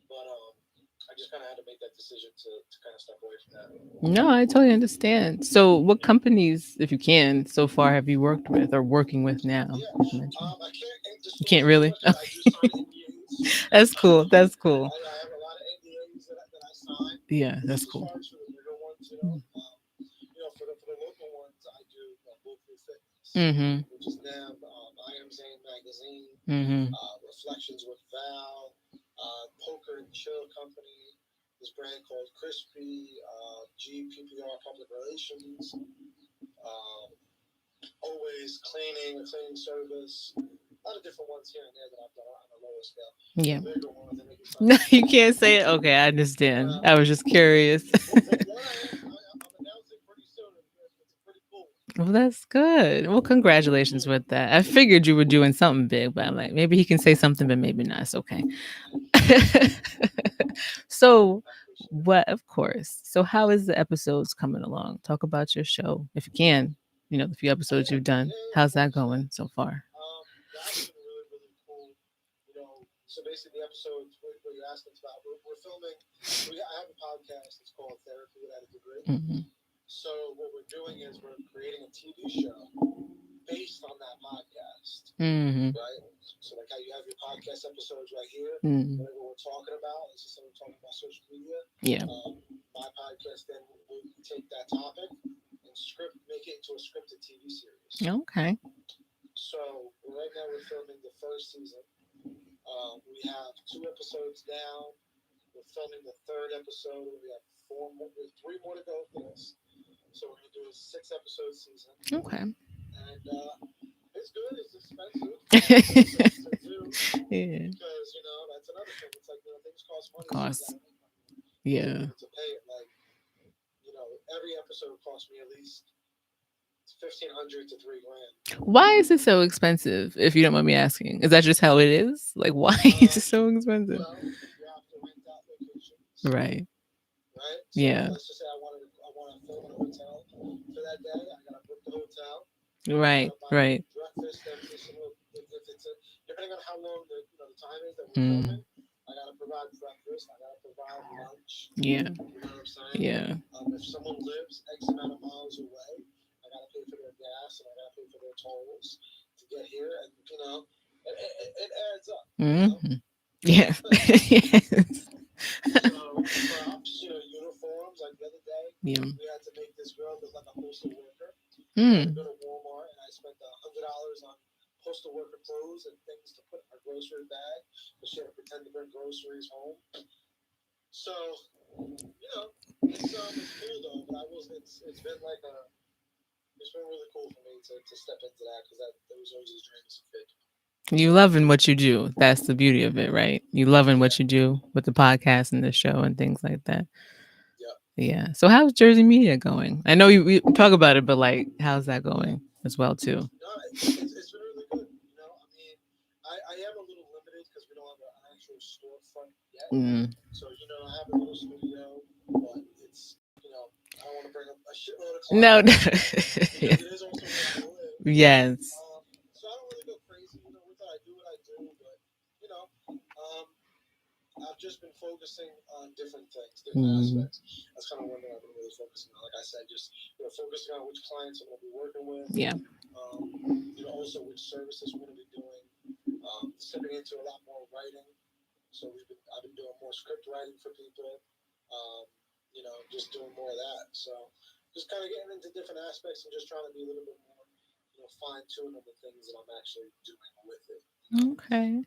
But I just kind of had to make that decision to kind of step away from that. No, I totally understand. So, what companies, if you can, so far have you worked with or working with now? Yeah, I can't you can't really. I do sign NDAs. That's cool. That's cool. I have a lot of NDAs that I sign. Yeah, that's cool. As far as for the bigger ones, for the local ones, I do Bulletproof Fitness, which is them. I Am Zane Magazine, Reflections with Val, Poker and Chill Company, this brand called Crispy, GPPR Public Relations, Always Cleaning, a cleaning service. A lot of different ones here and there that I've done on a lower scale. Yeah. No, you can't say it. Okay, I understand. I was just curious. I'm announcing pretty soon. It's pretty cool. Well, that's good. Well, congratulations with that. I figured you were doing something big, but I'm like, maybe he can say something, but maybe not. It's okay. So, what? Of course. So, how is the episodes coming along? Talk about your show, if you can. The few episodes you've done. How's that going so far? That's been really, really cool. So basically, the episodes what you're asking about, we're filming. I have a podcast. It's called Therapy Without a Degree. So what we're doing is we're creating a TV show based on that podcast, right? So like how you have your podcast episodes right here, whatever we're talking about. This is something we're talking about social media. Yeah. My podcast then will take that topic and make it into a scripted TV series. Okay. So right now we're filming the first season. We have 2 episodes down. We're filming the 3rd episode. We have 3 more to go for this. So we're gonna do a 6-episode season. Okay. And it's good. It's expensive to do. Yeah. Because that's another thing. It's like things cost money. Yeah. To pay it, like every episode costs me at least $1,500 to $3,000. Why is it so expensive? If you don't mind me asking, is that just how it is? Like, why is it so expensive? Well, you have to rent out locations. Right. So yeah. Let's just say I want to film in a hotel for that day. I gotta book the hotel. Right. Right. Breakfast every single. If it's depending on how long the time is that we're filming, I gotta provide breakfast. I gotta provide lunch. Yeah. You know what I'm saying? Yeah. If someone lives X amount of miles away, I gotta pay for their gas and I gotta pay for their tolls to get here, and it adds up. Yeah. Yes. So props, uniforms. Like the other day, we had to make this girl look like a postal worker. I had to go to Walmart and I spent $100 clothes and things to put in her grocery bag, because she had to pretend to bring groceries home. So, it's cool though. But it's been like it's been really cool for me to step into that, because that was always his dream as a kid. You loving what you do. That's the beauty of it, right? You loving what you do with the podcast and the show and things like that. Yeah. So how's Jersey Media going? I know we talk about it, but like, how's that going as well too? No, it's been really good. I mean, I am a little limited because we don't have an actual storefront yet. So I have a little studio, but it's I don't want to bring up a shitload of clients. No. Because it is also where I live. Yes. So I don't really go crazy. With that, I do what I do, but I've just been focusing on different things, different aspects. That's kind of one thing I've been really focusing on. Like I said, just focusing on which clients I'm going to be working with. Yeah. Also which services we're going to be doing. Stepping into a lot more writing. So I've been doing more script writing for people. Just doing more of that. So just kind of getting into different aspects and just trying to be a little bit more, fine-tuned on the things that I'm actually doing with it. Okay.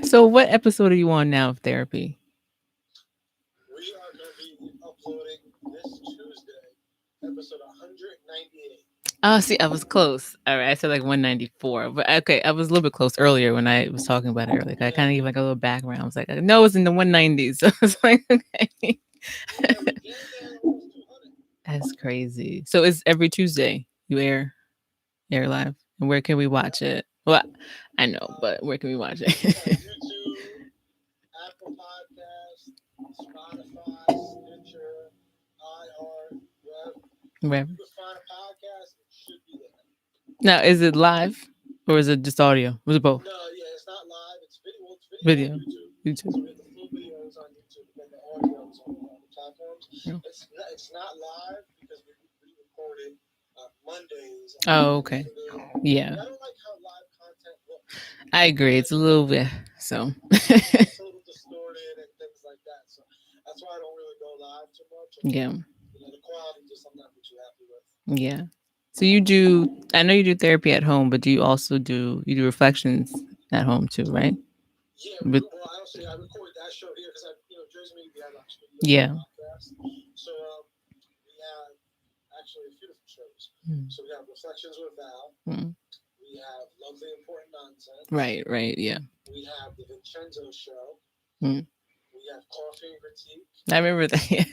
So what episode are you on now of therapy? We are going to be uploading this Tuesday, episode 198. Oh, see, I was close. All right, I said like 194, but okay, I was a little bit close earlier when I was talking about it earlier. I kind of gave like a little background. I was like, no, it's in the 190s. So I was like, okay. That's crazy. So it's every Tuesday you air live, and where can we watch it? Well, I know, but where can we watch it? YouTube, Apple Podcasts, Spotify, Stitcher, iHeart, wherever you can find a podcast, it should be there. Now, is it live or is it just audio? Was it both? No, yeah, it's not live. It's video. Well, it's video. On YouTube. So we have the full videos on YouTube, and then the audio is on the platforms. Yeah. It's not live because we recorded Mondays. Oh, okay. Yeah. I don't like how live content looks. I agree. It's a little bit so. It's a little distorted and things like that. So that's why I don't really go live too much. And, yeah. The quality just I'm not too happy with. Yeah. So you do. I know you do therapy at home, but do you also do reflections at home too, right? Yeah. I record that show here because Jersey Media had our studio podcast. So we have actually a few different shows. So we have Reflections with Val. We have Lovely Important Nonsense. Right, yeah. We have the Vincenzo Show. We have Coffee and Critique. I remember that. Yeah.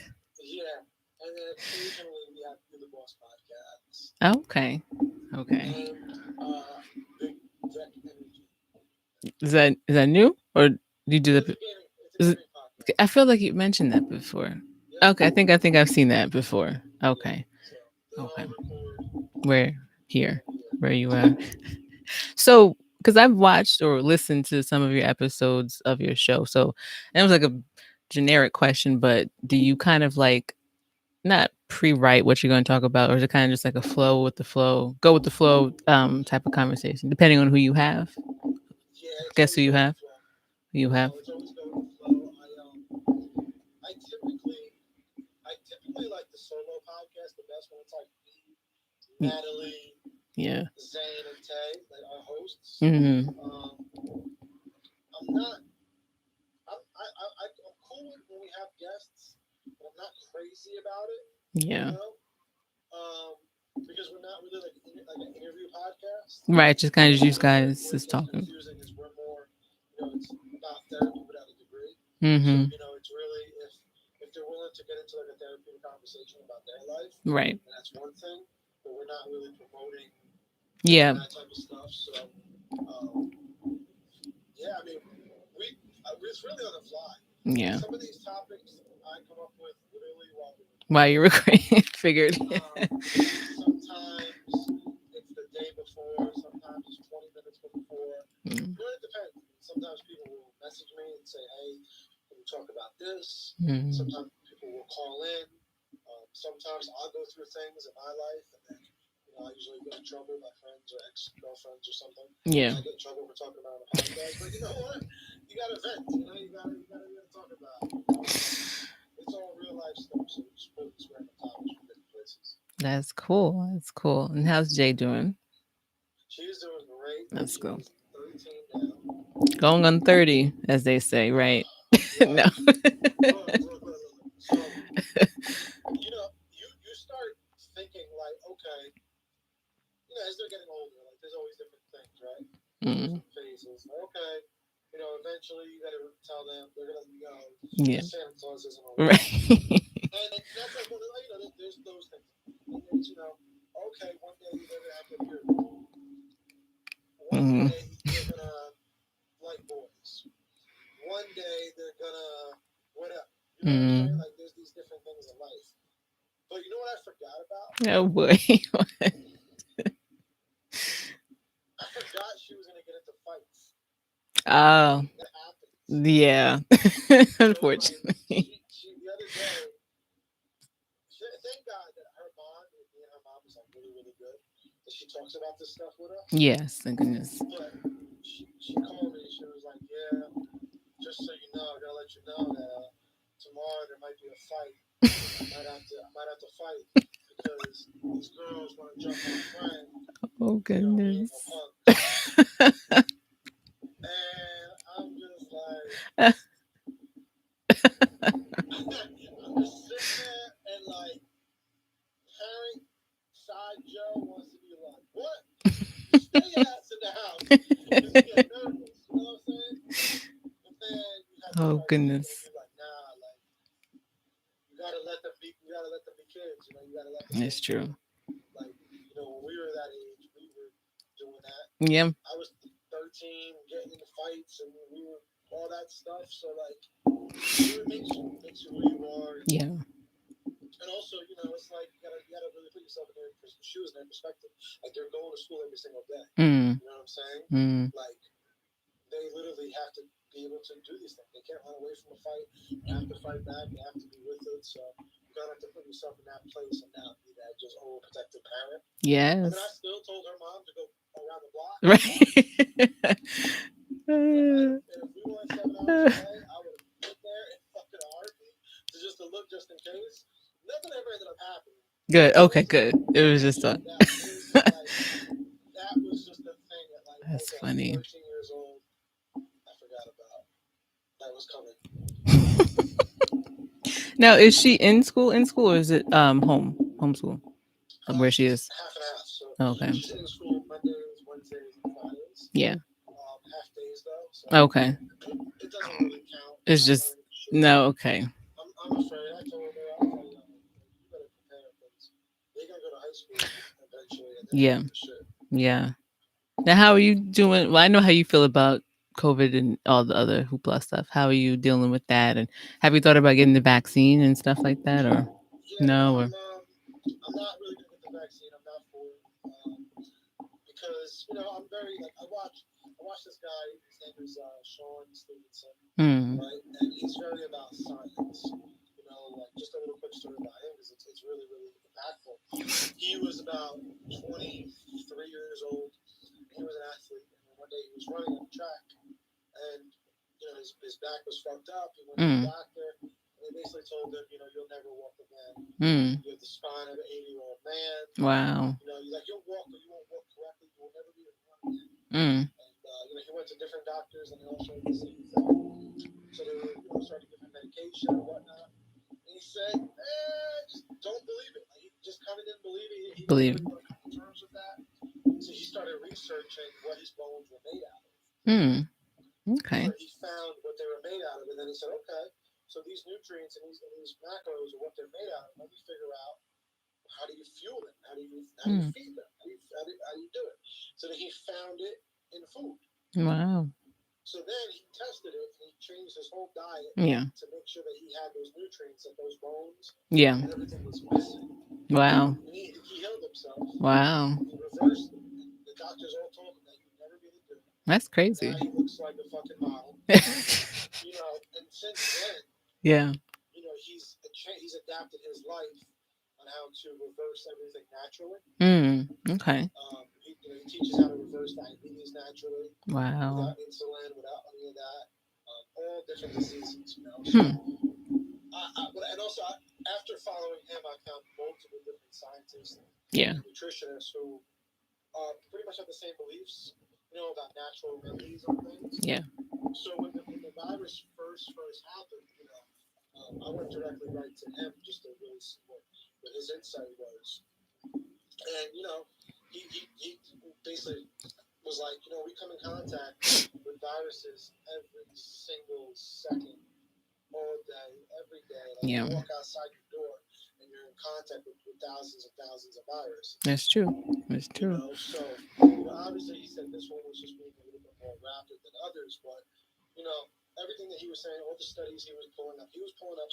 And then occasionally we have the Boss Podcasts. Okay. And Big Deck Energy. Is that new, or do you do that? I feel like you mentioned that before. Yeah. Okay, I think I've seen that before. Okay. Yeah. Okay. Where you are? So, because I've watched or listened to some of your episodes of your show, so it was like a generic question, but do you kind of like not pre-write what you're going to talk about, or is it kind of just like a go with the flow type of conversation, depending on who you have? Yeah. Guess who you have? It's always go with the flow. I typically like the solo podcast the best when it's like me, Natalie, Zane, and Tay, like our hosts. I'm cool when we have guests, but I'm not crazy about it. Yeah. Because we're not really like an interview podcast. Right, just kind of use guys just talking. Confusing is we're more, it's about therapy without a degree. So, it's really if they're willing to get into like a therapeutic conversation about their life, right? And that's one thing, but we're not really promoting that type of stuff. So, I mean, it's really on the fly. Yeah. Some of these topics I come up with literally while you're recording. Figured. Sometimes it's the day before. Sometimes it's 20 minutes before. It depends. Sometimes people will message me and say, "Hey, can we talk about this?" Sometimes people will call in. Sometimes I'll go through things in my life, and then I usually get in trouble by friends or ex-girlfriends or something. Yeah. I get in trouble for talking about it on the podcast, but you know what? You gotta vent. You gotta talk about it. It's all real life stuff, so we just put this random topics from different places. That's cool. And how's Jay doing? She's doing great. That's cool. Going on 30, as they say, right? No. So, you start thinking like, okay, as they're getting older, like there's always different things, right? Different phases. Okay, eventually you got to tell them they're gonna, Santa Claus isn't always right. And that's like one of there's those things. And there's, okay, one day they're gonna have to appear. One day they're gonna like boys. One day they're gonna whatever. You know what I'm saying? Like there's these different things in life. But you know what I forgot about? Oh boy. I forgot she was gonna get into fights. Oh. That happens. Yeah. Unfortunately. She the other day. Thank God that her mom, me and her mom, is like really, really good. That she talks about this stuff with us. Yes, thank goodness. But she called me. She was like, "Yeah, just so you know, I gotta let you know that tomorrow there might be a fight. I might have to fight because these girls want to jump my friend. Oh goodness." And I'm just like, I'm just sitting there and like, parent side Joe wants to be like, "What? Stay your ass in the house." Because you get nervous, you know what I'm saying? But then you have to goodness. Be like, nah, like you gotta let them be kids, you gotta let them. It's true. Like, when we were that age, we were doing that. Yeah. I was 13, getting into fights, and we were all that stuff. So like, it makes you who you are. Yeah. And also, it's like you gotta really put yourself in their shoes and their perspective. Like they're going to school every single day. You know what I'm saying? Like they literally have to be able to do these things. They can't run away from a fight. They have to fight back. They have to be with it. So you gotta have to put yourself in that place and not be that just overprotective parent. Yes. I mean, I still told her mom to go around the block. Right. And if we went 7 hours away, I would have been there in fucking heartbeat to look just in case. Nothing ever ended up happening. Good. Okay, good. It was just a... that was just the thing that like, that's okay, funny. 13 years old, I forgot about. That was coming. Now, is she in school, or is it homeschool? Where she is? Half and half. So okay. She's in school Mondays, Wednesdays, and Fridays. Yeah. Half days though. So okay. It doesn't really count. It's just no. Okay. I'm afraid. I told her, I was like, you better prepare because they're gonna go to high school eventually. And yeah. Yeah. Now, how are you doing? Well, I know how you feel about COVID and all the other hoopla stuff. How are you dealing with that? And have you thought about getting the vaccine and stuff like that, or no? I'm not really gonna get the vaccine. I'm not for it because I'm very like I watch this guy. His name is ᴍᴏ_ᴘᴡ, right? And he's very about science. Like just a little quick story about him because it's really really impactful. He was about 23 years old. He was an athlete, and one day he was running on the track, and his back was fucked up. He went to the doctor, and they basically told him, you'll never walk again. You have the spine of an 80-year-old man. Wow. You'll walk, but you won't walk correctly. You will never be able to run again. And he went to different doctors, and they all showed the same thing. So they were, started giving him medication and whatnot. And he said, just don't believe it. Like, he just kind of didn't believe it. He didn't want to come to terms with that. So he started researching what his bones were made out of. Okay. So he found what they were made out of, and then he said, okay, so these nutrients and these macros are what they're made out of. Let me figure out how do you fuel them? How do you feed them? How do you do it? So then he found it in food. Wow. So then he tested it and he changed his whole diet to make sure that he had those nutrients and those bones. Yeah. And everything was missing. Wow. And he healed himself. Wow. He reversed it. The doctors all told him that you'd never be able to do it. That's crazy. Now he looks like a fucking model. And since then, he's adapted his life on how to reverse everything naturally. Okay. He teaches how to reverse diabetes naturally. Wow. Without insulin, without any of that. All different diseases, and also, after following him, I found multiple different scientists and nutritionists who pretty much have the same beliefs. about natural remedies and things. Yeah. So when the virus first happened, I went directly right to him just to really see what his insight was. And he basically was like, we come in contact with viruses every single second, all day, every day. Like you walk outside your door and you're in contact with thousands and thousands of viruses. That's true. That's true. So obviously he said this one was just moving a little bit more rapid than others, but everything that he was saying, all the studies he was pulling up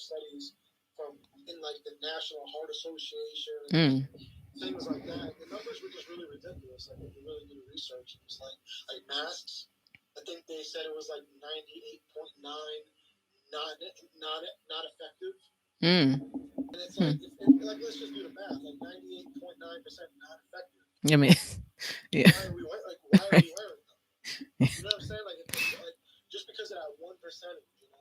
studies from in like the National Heart Association, things like that. The numbers were just really ridiculous. Like if you really do the research, it was like masks. I think they said it was like 98.9 not effective. And it's like, let's just do the math. Like 98.9% not effective. I mean, yeah. Why are we wearing them? You know what I'm saying? Like just because of that 1%,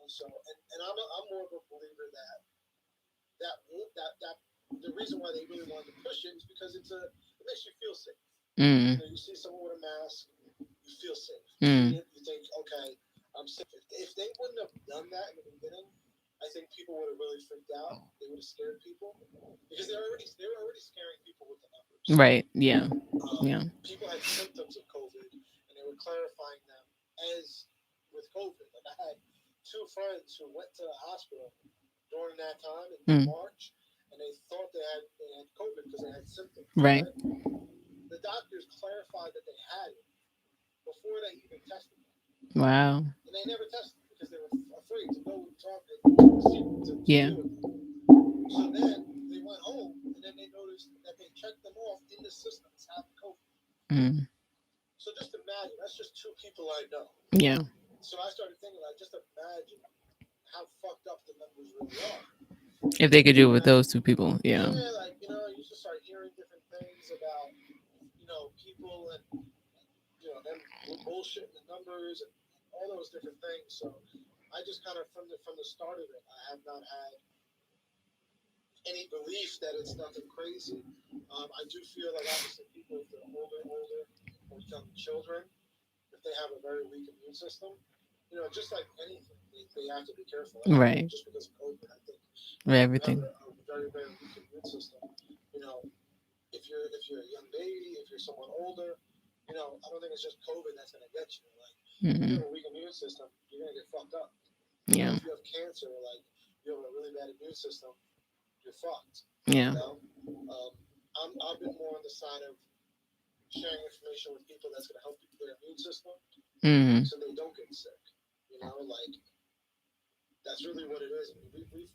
So and I'm more of a believer that the reason why they really wanted to push it is because it makes you feel safe. You see someone with a mask, you feel safe. You think, okay, I'm safe. If they wouldn't have done that in the beginning, I think people would have really freaked out. They would have scared people because they were already scaring people with the numbers. Right. Yeah. People had symptoms of COVID, and they were clarifying them as with COVID. Like I had 2 friends who went to the hospital during that time in March, and they thought they had COVID because they had symptoms. Right. The doctors clarified that they had it before they even tested them. Wow. And they never tested them because they were afraid to go and talk to yeah. So then they went home, and then they noticed that they checked them off in the system as having COVID. So just imagine, that's just 2 people I know. Yeah. So I started thinking, like, just imagine how fucked up the numbers really are. If they could do it with those 2 people, yeah. Yeah, like, you just start hearing different things about, people and, them bullshitting the numbers and all those different things. So I just kind of, from the start of it, I have not had any belief that it's nothing crazy. I do feel like obviously people, if they're older, or young children, if they have a very weak immune system, just like anything, they have to be careful. Right. Just because of COVID, I think everything. A very, very weak immune system. If you're a young baby, if you're someone older, I don't think it's just COVID that's going to get you. Like, if you have a weak immune system, you're going to get fucked up. Yeah. If you have cancer, like you have a really bad immune system, you're fucked. Yeah. I've been more on the side of sharing information with people that's going to help their immune system, so they don't get sick. Like that's really what it is. We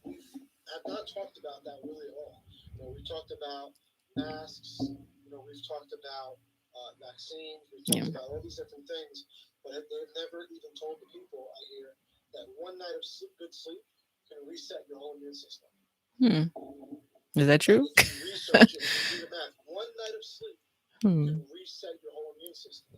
have not talked about that really at all. We talked about masks. We've talked about vaccines. We've talked about all these different things, but they've never even told the people I hear that one night of good sleep can reset your whole immune system. Is that true? Research it and do the math. One night of sleep can reset your whole immune system.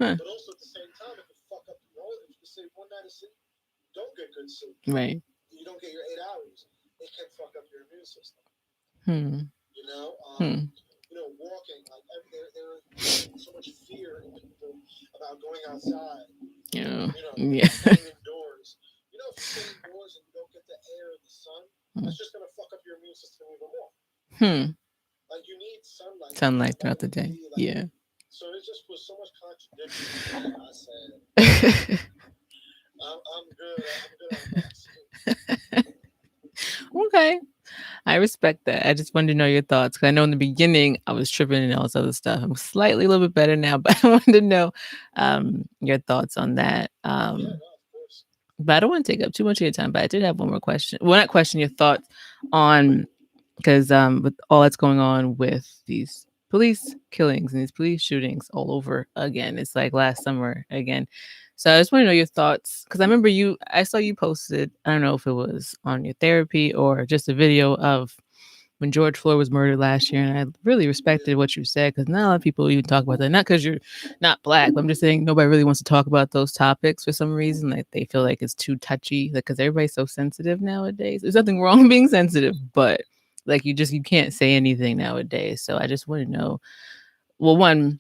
But also at the same time, it can fuck up your whole. If you say one night of sleep, you don't get good sleep. Right. You don't get your 8 hours. It can fuck up your immune system. Walking, like there so much fear in people about going outside. Staying indoors. If you stay indoors and you don't get the air and the sun, that's just gonna fuck up your immune system even more. Like you need sunlight. Sunlight throughout the day. Yeah. So it just was so much contradiction. I said, I'm good. I'm good on vaccine. Okay. I respect that. I just wanted to know your thoughts because I know in the beginning I was tripping and all this other stuff. I'm slightly a little bit better now, but I wanted to know your thoughts on that. Yeah, no, of course. But I don't want to take up too much of your time. But I did have one more question. Well, not question, your thoughts on, because with all that's going on with these police killings and these police shootings all over again. It's like last summer again. So I just want to know your thoughts, because I remember I saw you posted, I don't know if it was on your therapy or just a video of when George Floyd was murdered last year. And I really respected what you said, because not a lot of people even talk about that. Not because you're not Black, but I'm just saying nobody really wants to talk about those topics for some reason. Like they feel like it's too touchy, because everybody's so sensitive nowadays. There's nothing wrong being sensitive, but like you can't say anything nowadays. So I just want to know, well, one,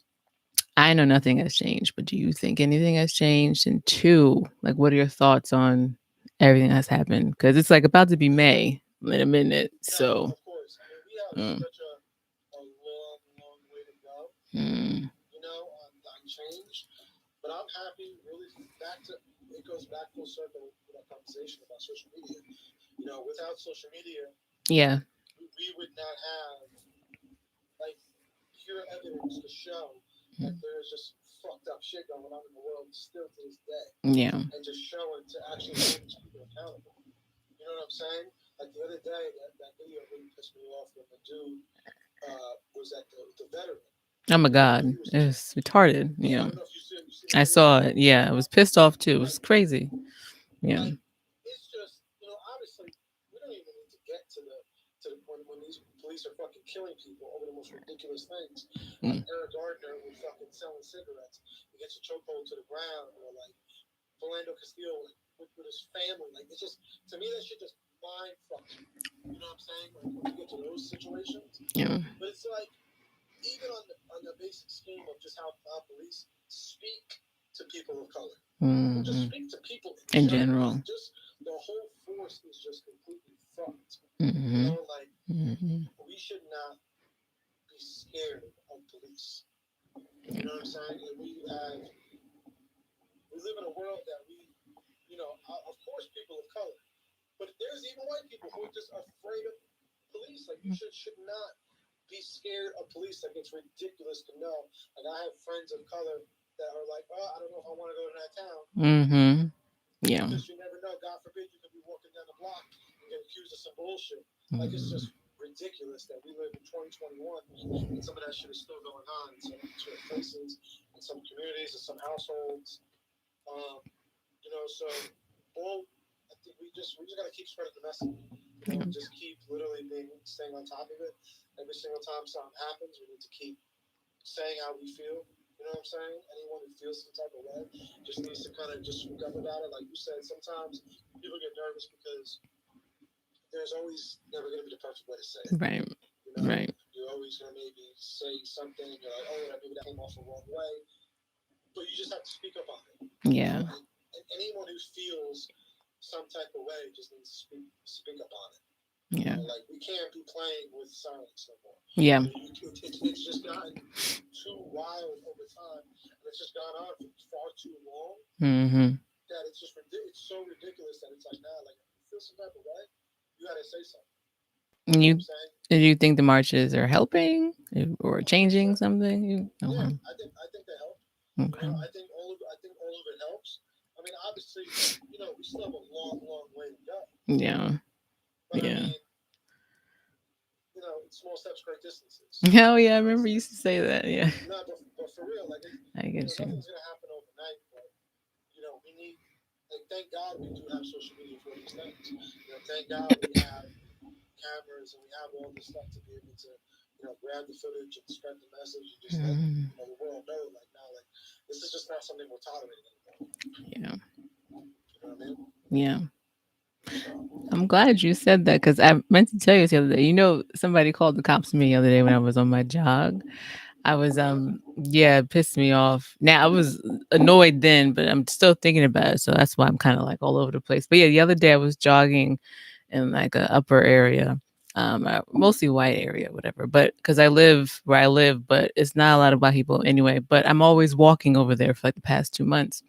I know nothing has changed, but do you think anything has changed? And two, like, what are your thoughts on everything that's happened? Because it's like about to be May in a minute. No, So, of course. I mean, we have mm, such a long, long way to go, mm, on change. But I'm happy, really, it goes back full circle with our conversation about social media. Without social media, yeah. we would not have, like, pure evidence to show that there's just fucked up shit going on in the world still to this day. Yeah. And just show it to actually hold these people accountable. You know what I'm saying? Like the other day, that video really pissed me off when the dude was at the veteran. Oh my God. It's retarded. Yeah. I Yeah. don't know if you see I saw it. Yeah. I was pissed off too. It was crazy. Yeah. Like, it's just, obviously, we don't even need to get to when these police are fucking killing people over the most ridiculous things. Like Eric Gardner was fucking selling cigarettes. He gets a chokehold to the ground, or like Philando Castile with his family. Like, it's just, to me, that shit just mind fucks me. You know what I'm saying? Like, when you get to those situations. Yeah. But it's like, even on the basic scheme of just how police speak to people of color, just speak to people in general. Just the whole force is just completely fucked. Mm-hmm. We should not be scared of police. You know what I'm saying? And we live in a world that of course, people of color, but there's even white people who are just afraid of police. Like, you should not be scared of police. Like, it's ridiculous to know. Like, I have friends of color that are like, oh, I don't know if I want to go to that town. Mm-hmm. Yeah. Because you never know. God forbid you could be walking down the block and get accused of some bullshit. Like, it's just ridiculous that we live in 2021 and some of that shit is still going on in some places, in some communities, in some households. So I think we just gotta keep spreading the message. Just keep literally staying on top of it. Every single time something happens, we need to keep saying how we feel. You know what I'm saying? Anyone who feels some type of way just needs to kind of just speak up about it. Like you said, sometimes people get nervous because there's always never going to be the perfect way to say it. Right. Right. You're always going to maybe say something, and you're like, oh, maybe that came off the wrong way. But you just have to speak up on it. Yeah. And anyone who feels some type of way just needs to speak up on it. Yeah. Like, we can't be playing with silence no more. Yeah. It's just gotten too wild over time, and it's just gone on for far too long. Mm-hmm. That it's just it's so ridiculous that it's like, nah, like, if you feel some type of way, you gotta say something. Do you think the marches are helping or changing something? Yeah, I think they help. Okay. I think all of it helps. I mean, obviously, we still have a long, long way to go. Yeah. But yeah. I mean, small steps, great distances. Oh yeah, I remember you used to say that. Yeah. No, but for real, like, I get you. Nothing's gonna happen overnight. But we need. Like, thank God we do have social media for these things. Thank God we have cameras and we have all this stuff to be able to, grab the footage and spread the message and just let the world know, like, now, like, this is just not something we're tolerating anymore. Yeah. You know what I mean? Yeah. I'm glad you said that, because I meant to tell you the other day. Somebody called the cops to me the other day when I was on my jog. I was it pissed me off. Now, I was annoyed then, but I'm still thinking about it, so that's why I'm kind of like all over the place. But yeah, the other day I was jogging in like a upper area, mostly white area, whatever. But because I live where I live, but it's not a lot of white people anyway. But I'm always walking over there for like the past 2 months.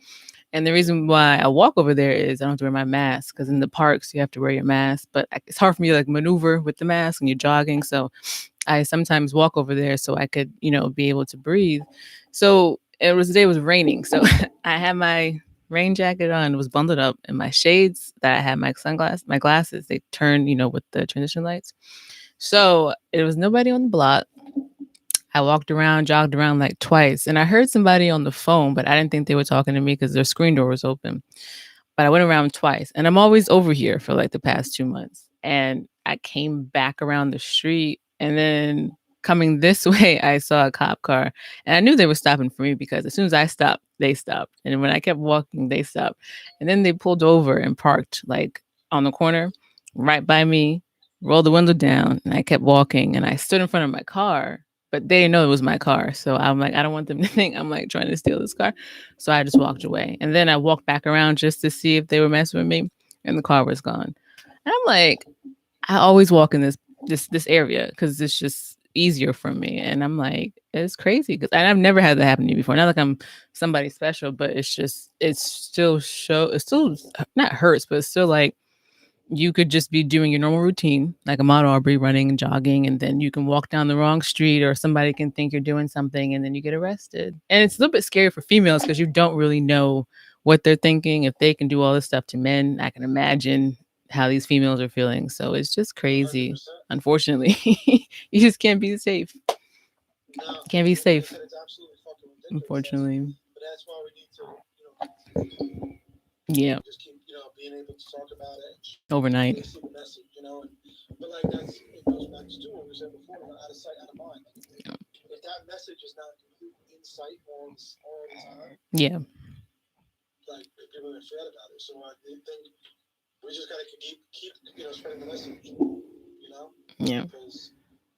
And the reason why I walk over there is I don't have to wear my mask, because in the parks you have to wear your mask. But it's hard for me to like maneuver with the mask when you're jogging. So I sometimes walk over there so I could, be able to breathe. So the day was raining. So I had my rain jacket on, was bundled up, and my shades that I had, my glasses, they turned, with the transition lights. So it was nobody on the block. I jogged around like twice, and I heard somebody on the phone, but I didn't think they were talking to me because their screen door was open. But I went around twice, and I'm always over here for like the past 2 months. And I came back around the street, and then coming this way, I saw a cop car, and I knew they were stopping for me because as soon as I stopped, they stopped. And when I kept walking, they stopped. And then they pulled over and parked like on the corner right by me, rolled the window down, and I kept walking, and I stood in front of my car. but they know it was my car. So I'm like, I don't want them to think I'm like trying to steal this car. So I just walked away. And then I walked back around just to see if they were messing with me, and the car was gone. And I'm like, I always walk in this area because it's just easier for me. And I'm like, it's crazy because I've never had that happen to me before. Not like I'm somebody special, but it still not hurts, but it's still like you could just be doing your normal routine, like Ahmaud Arbery running and jogging, and then you can walk down the wrong street, or somebody can think you're doing something, and then you get arrested. And it's a little bit scary for females because you don't really know what they're thinking. If they can do all this stuff to men, I can imagine how these females are feeling. So it's just crazy. 100%. Unfortunately, you just can't be safe. No, Can't be like I safe, said, it's absolutely fucking ridiculous. unfortunately. But that's why we need to, Yeah, just keep, being able to talk about it. overnight. They see the message, but like it goes back to what we said before, out of sight, out of mind. Like, if that message is not in sight all the time, Yeah, like people are gonna forget about it. So I think we just gotta keep spreading the message, yeah, because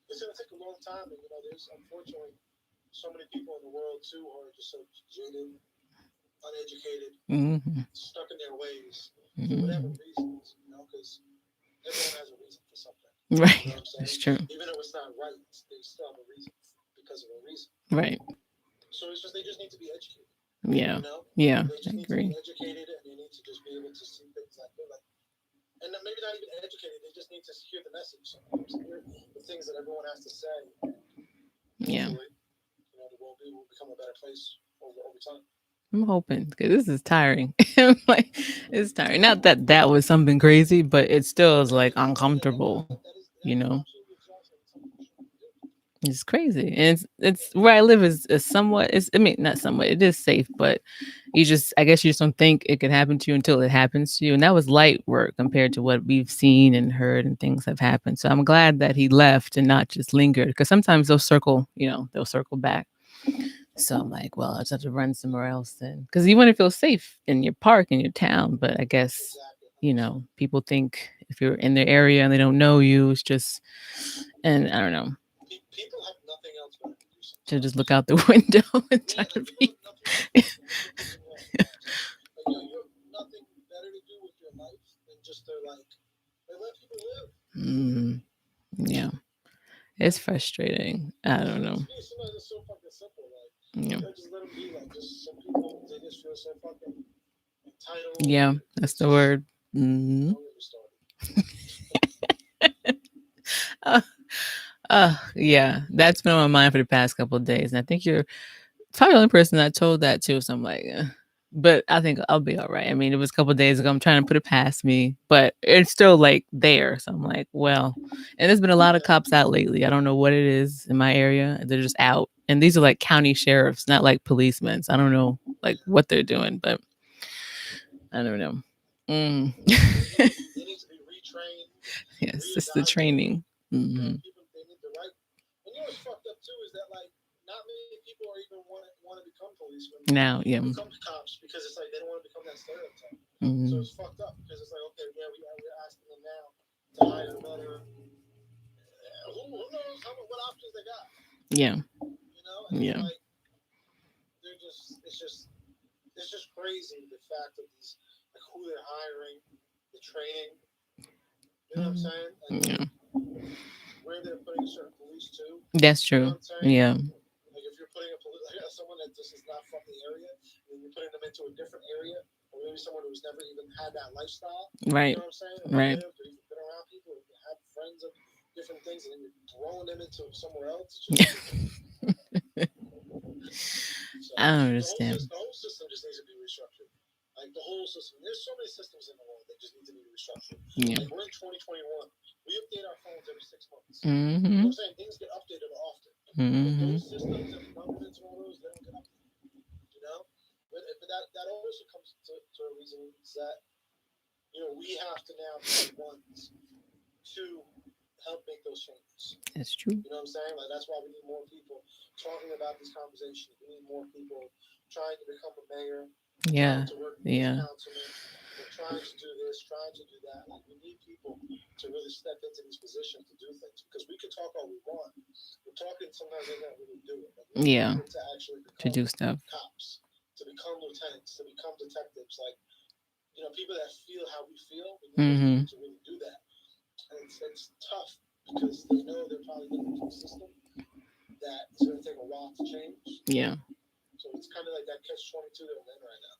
it's gonna take a long time, and there's unfortunately so many people in the world too who are just so jaded, uneducated, stuck in their ways for whatever reasons, because everyone has a reason for something. right. You know what I'm saying? It's true. Even though it's not right, they still have a reason because of a reason. Right. So it's just they just need to be educated. Yeah. Yeah. They just I need agree. to be educated, and they need to just be able to see things like, and maybe not even educated. They just need to hear the message sometimes, hear the things that everyone has to say. Yeah. Hopefully, the world will become a better place over time. I'm hoping because this is tiring. Like, it's tiring. Not that that was something crazy, but it still is like uncomfortable. You know, Absolutely exhausting. it's crazy, and it's where I live is somewhat. It's, I mean, not somewhat. It is safe, but I guess you just don't think it could happen to you until it happens to you. And that was light work compared to what we've seen and heard, and things have happened. So I'm glad that he left and not just lingered, because sometimes they'll circle back. So I'm like, well, I just have to run somewhere else then, because you want to feel safe in your park, in your town. But I guess, people think if you're in their area and they don't know you, it's just, and I don't know, People have nothing else better to do. to just look out the window and try to be. You have nothing better to do with your life than just to let people live. Yeah, it's frustrating. I don't know. Sometimes it's so fucking simple. Just let them be. Just some people, they just feel so fucking entitled. Yeah, that's the word. Yeah, that's been on my mind for the past couple of days, and I think you're probably the only person I told that to. So I'm like, but I think I'll be all right. I mean, it was a couple of days ago. I'm trying to put it past me, but it's still like there. So I'm like, well, and there's been a lot of cops out lately. I don't know what it is in my area. They're just out, and these are like county sheriffs, not like policemen. So I don't know like what they're doing, but I don't know. They need to be retrained. Yes, it's the training. People, they need the right. And what's fucked up too is that not many people are even want to become policemen now. Yeah, become cops, because it's like they don't want to become that stereotype. So it's fucked up, because it's like, okay, yeah, we're asking them now to hire better. Who knows what options they got? Yeah. And yeah. They're just it's just crazy, the fact of these, who they're hiring, the training. You know what I'm saying? Where they're putting certain police too. That's true. Yeah. If you're putting someone that just is not from the area, and you're putting them into a different area, or maybe someone who's never even had that lifestyle. Right. You know what I'm saying? Right. Lived, or even been around people, or had friends of different things, and then you're throwing them into somewhere else. I don't understand. The whole system just needs to be restructured. The whole system. There's so many systems in the world that just need to be restructured. Yeah. We're in 2021. We update our phones every 6 months. Mm-hmm. You know what I'm saying? Things get updated often. But those systems and governments and all those, they don't get updated. But that also comes to a reason is that we have to now be the ones to help make those changes. That's true. You know what I'm saying? That's why we need more people talking about these conversations. We need more people trying to become a mayor. Yeah. To work with yeah. councilmen, we're trying to do this, trying to do that. Like, we need people to really step into these positions to do things, because we can talk all we want. We're talking, sometimes they don't really do it. Like, we need people to actually to do stuff. Cops, to become lieutenants, to become detectives. Like, people that feel how we feel, we need to really do that. And it's tough, because they know they're probably going into a system that is going to take a while to change. Yeah. So it's kind of like that catch-22 they're in right now.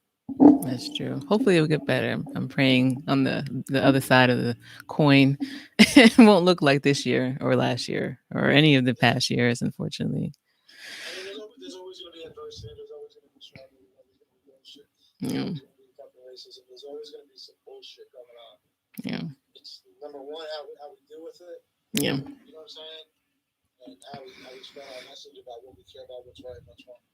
That's true. Hopefully it'll get better. I'm praying on the other side of the coin. It won't look like this year or last year or any of the past years, unfortunately. I mean, there's always going to be adversity. There's always going to be struggle. There's always going to be bullshit. Yeah. There's going to be fucking racism. There's always going to be some bullshit going on. Yeah. It's number one, how we deal with it. Yeah. You know what I'm saying? And how we spread our message about what we care about, what's right and what's wrong.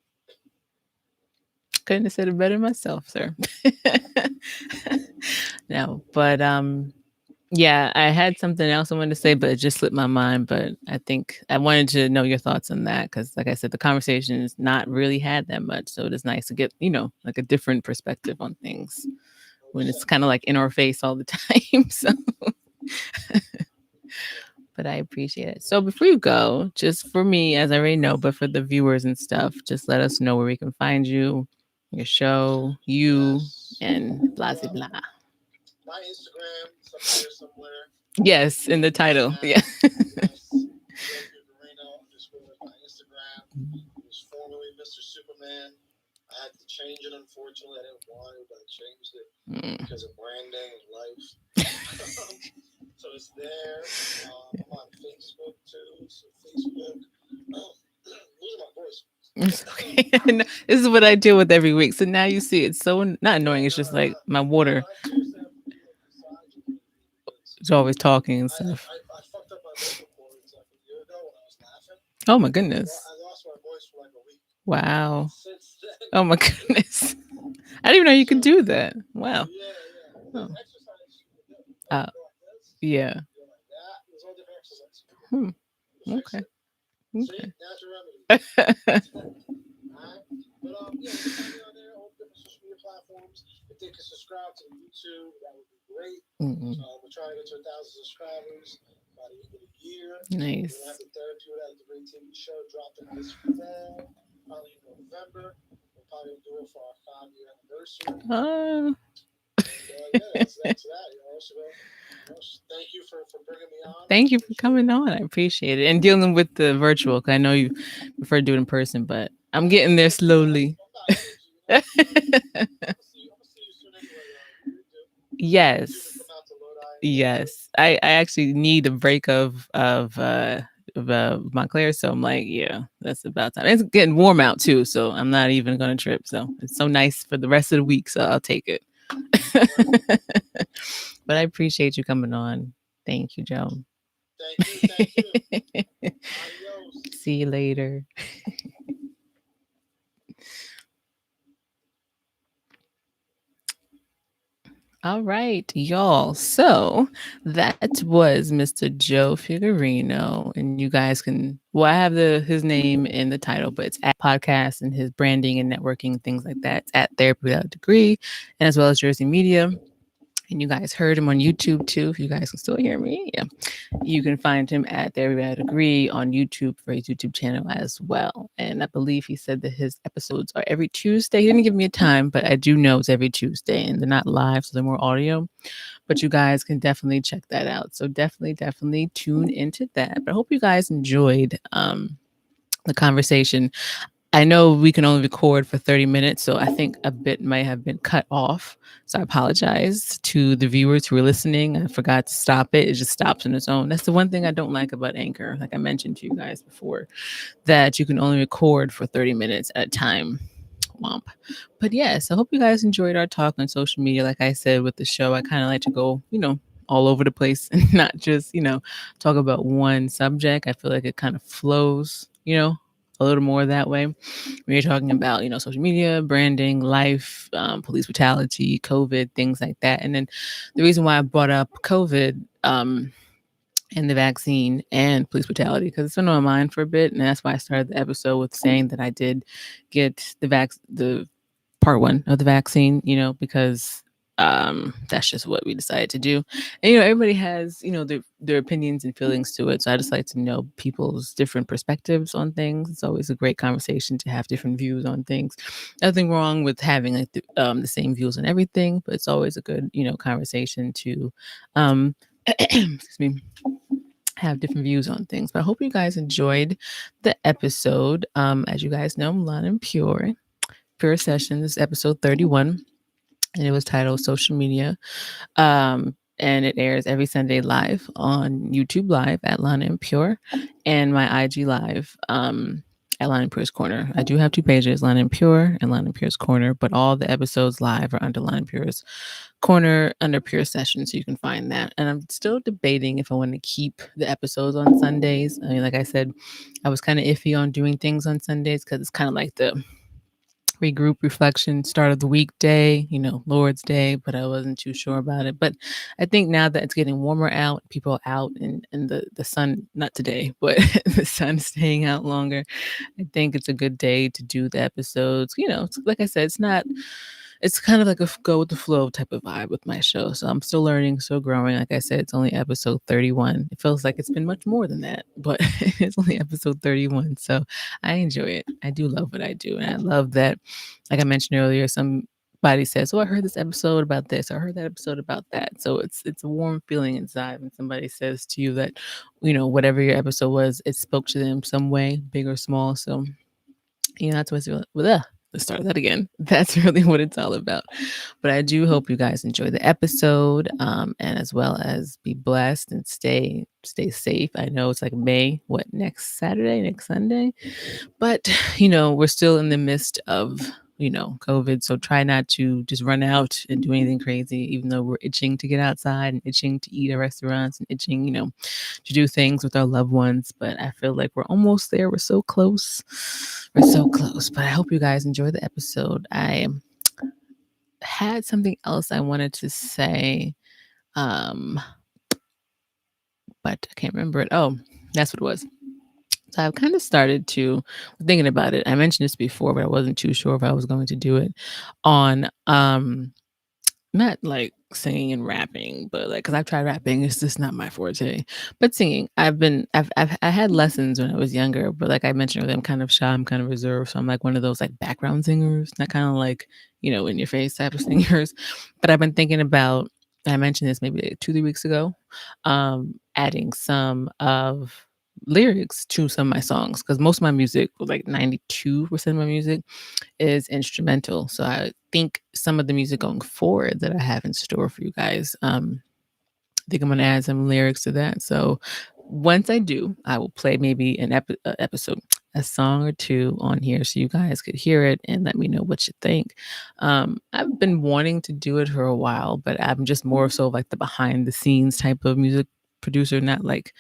Couldn't have said it better myself, sir. No, but yeah, I had something else I wanted to say, but it just slipped my mind. But I think I wanted to know your thoughts on that, because, like I said, the conversation is not really had that much. So it is nice to get, like a different perspective on things when it's kind of like in our face all the time. So, but I appreciate it. So before you go, just for me, as I already know, but for the viewers and stuff, just let us know where we can find you, your show, you, and blah, blah, blah. My Instagram is up there somewhere. Yes, in the title. Yeah. Yes. ᴅᴏ___, is my Instagram. It was formerly Mr. Superman. I had to change it, unfortunately. I didn't want it, but I changed it because of branding and life. So it's there. I'm on Facebook too. So Facebook. Losing my voice. This is what I deal with every week. So now you see, it's so not annoying. It's just like my water. It's always talking and stuff. I fucked up my vocal cords like a year ago when I was laughing. Oh my goodness. I lost my voice for like a week. Wow. Oh my goodness. I didn't even know you could do that. Wow. Yeah. Oh. Yeah. Okay. See, natural remedy. But yeah, you can find me on there, all different social media platforms. If they can subscribe to YouTube, that would be great. We're trying to get to 1,000 subscribers by the end of the year. Nice. We'll have the therapy without the great TV show dropping this fall, probably in November. We'll probably do it for our 5-year anniversary. That's that. So, thank you for bringing me on. Thank you for coming on. I appreciate it. And dealing with the virtual, because I know you prefer to do it in person, but I'm getting there slowly. Yes. Yes. I actually need a break of Montclair, so I'm like, yeah, that's about time. It's getting warm out too, so I'm not even going to trip. So it's so nice for the rest of the week, so I'll take it. But I appreciate you coming on. Thank you, Joe. Thank you. See you later. All right, y'all. So that was Mr. Joe Figurino, and you guys can. Well, I have his name in the title, but it's at podcast and his branding and networking, things like that. It's at Therapy Without a Degree, and as well as Jersey Media. And you guys heard him on YouTube too. If you guys can still hear me, yeah, you can find him at Therapy Without a Degree on YouTube for his YouTube channel as well. And I believe he said that his episodes are every Tuesday. He didn't give me a time, but I do know it's every Tuesday, and they're not live, so they're more audio. But you guys can definitely check that out. So definitely tune into that. But I hope you guys enjoyed the conversation. I know we can only record for 30 minutes, so I think a bit might have been cut off. So I apologize to the viewers who are listening. I forgot to stop it. It just stops on its own. That's the one thing I don't like about Anchor, like I mentioned to you guys before, that you can only record for 30 minutes at a time. Womp. But yes, I hope you guys enjoyed our talk on social media. Like I said with the show, I kind of like to go, all over the place and not just, talk about one subject. I feel like it kind of flows, a little more that way. When you're talking about, social media, branding, life, police brutality, COVID, things like that. And then the reason why I brought up COVID and the vaccine and police brutality, because it's been on my mind for a bit. And that's why I started the episode with saying that I did get the part 1 of the vaccine, because that's just what we decided to do. And everybody has their opinions and feelings to it, so I just like to know people's different perspectives on things. It's always a great conversation to have different views on things. Nothing wrong with having like the same views on everything, but it's always a good conversation to excuse me, have different views on things. But I hope you guys enjoyed the episode. As you guys know, I'm Lana and Pure Sessions, episode 31, and it was titled Social Media. And it airs every Sunday live on YouTube Live at Lana and Pure, and my IG Live at Lana and Pure's Corner. I do have two pages, Lana and Pure and Lana and Pure's Corner, but all the episodes live are under Lana and Pure's Corner under Pure Sessions, so you can find that. And I'm still debating if I want to keep the episodes on Sundays. I mean, like I said, I was kind of iffy on doing things on Sundays because it's kind of like the regroup, reflection, start of the week day, Lord's Day, but I wasn't too sure about it. But I think now that it's getting warmer out, people are out, and the sun, not today, but the sun staying out longer, I think it's a good day to do the episodes. Like I said, it's kind of like a go with the flow type of vibe with my show. So I'm still learning, still growing. Like I said, it's only episode 31. It feels like it's been much more than that, but it's only episode 31. So I enjoy it. I do love what I do. And I love that, like I mentioned earlier, somebody says, "Oh, I heard this episode about this. I heard that episode about that." So it's a warm feeling inside when somebody says to you that, whatever your episode was, it spoke to them some way, big or small. So, that's what's let's start that again. That's really what it's all about. But I do hope you guys enjoy the episode, and as well as be blessed and stay safe. I know it's like May, next Saturday, next Sunday, but we're still in the midst of COVID. So try not to just run out and do anything crazy, even though we're itching to get outside and itching to eat at restaurants and itching, to do things with our loved ones. But I feel like we're almost there. We're so close. We're so close. But I hope you guys enjoy the episode. I had something else I wanted to say, but I can't remember it. Oh, that's what it was. So I've kind of started to thinking about it. I mentioned this before, but I wasn't too sure if I was going to do it on not like singing and rapping, but like, because I've tried rapping, it's just not my forte. But singing, I had lessons when I was younger, but like I mentioned earlier, I'm kind of shy, I'm kind of reserved, so I'm like one of those like background singers, not kind of like in your face type of singers. But I've been thinking about, I mentioned this maybe like 2-3 weeks ago, adding some of lyrics to some of my songs, because most of my music, like 92% of my music, is instrumental. So I think some of the music going forward that I have in store for you guys, I think I'm going to add some lyrics to that. So once I do, I will play maybe an episode, a song or two on here, so you guys could hear it and let me know what you think. I've been wanting to do it for a while, but I'm just more so like the behind the scenes type of music producer, not like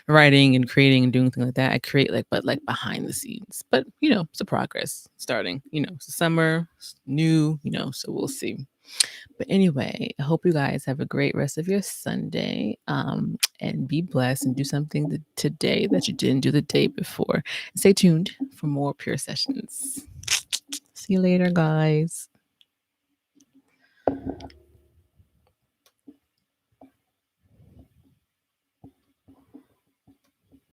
writing and creating and doing things like that. I create but behind the scenes. But it's a progress starting. It's summer, it's new. So we'll see. But anyway, I hope you guys have a great rest of your Sunday, and be blessed and do something today that you didn't do the day before. And stay tuned for more Pure Sessions. See you later, guys.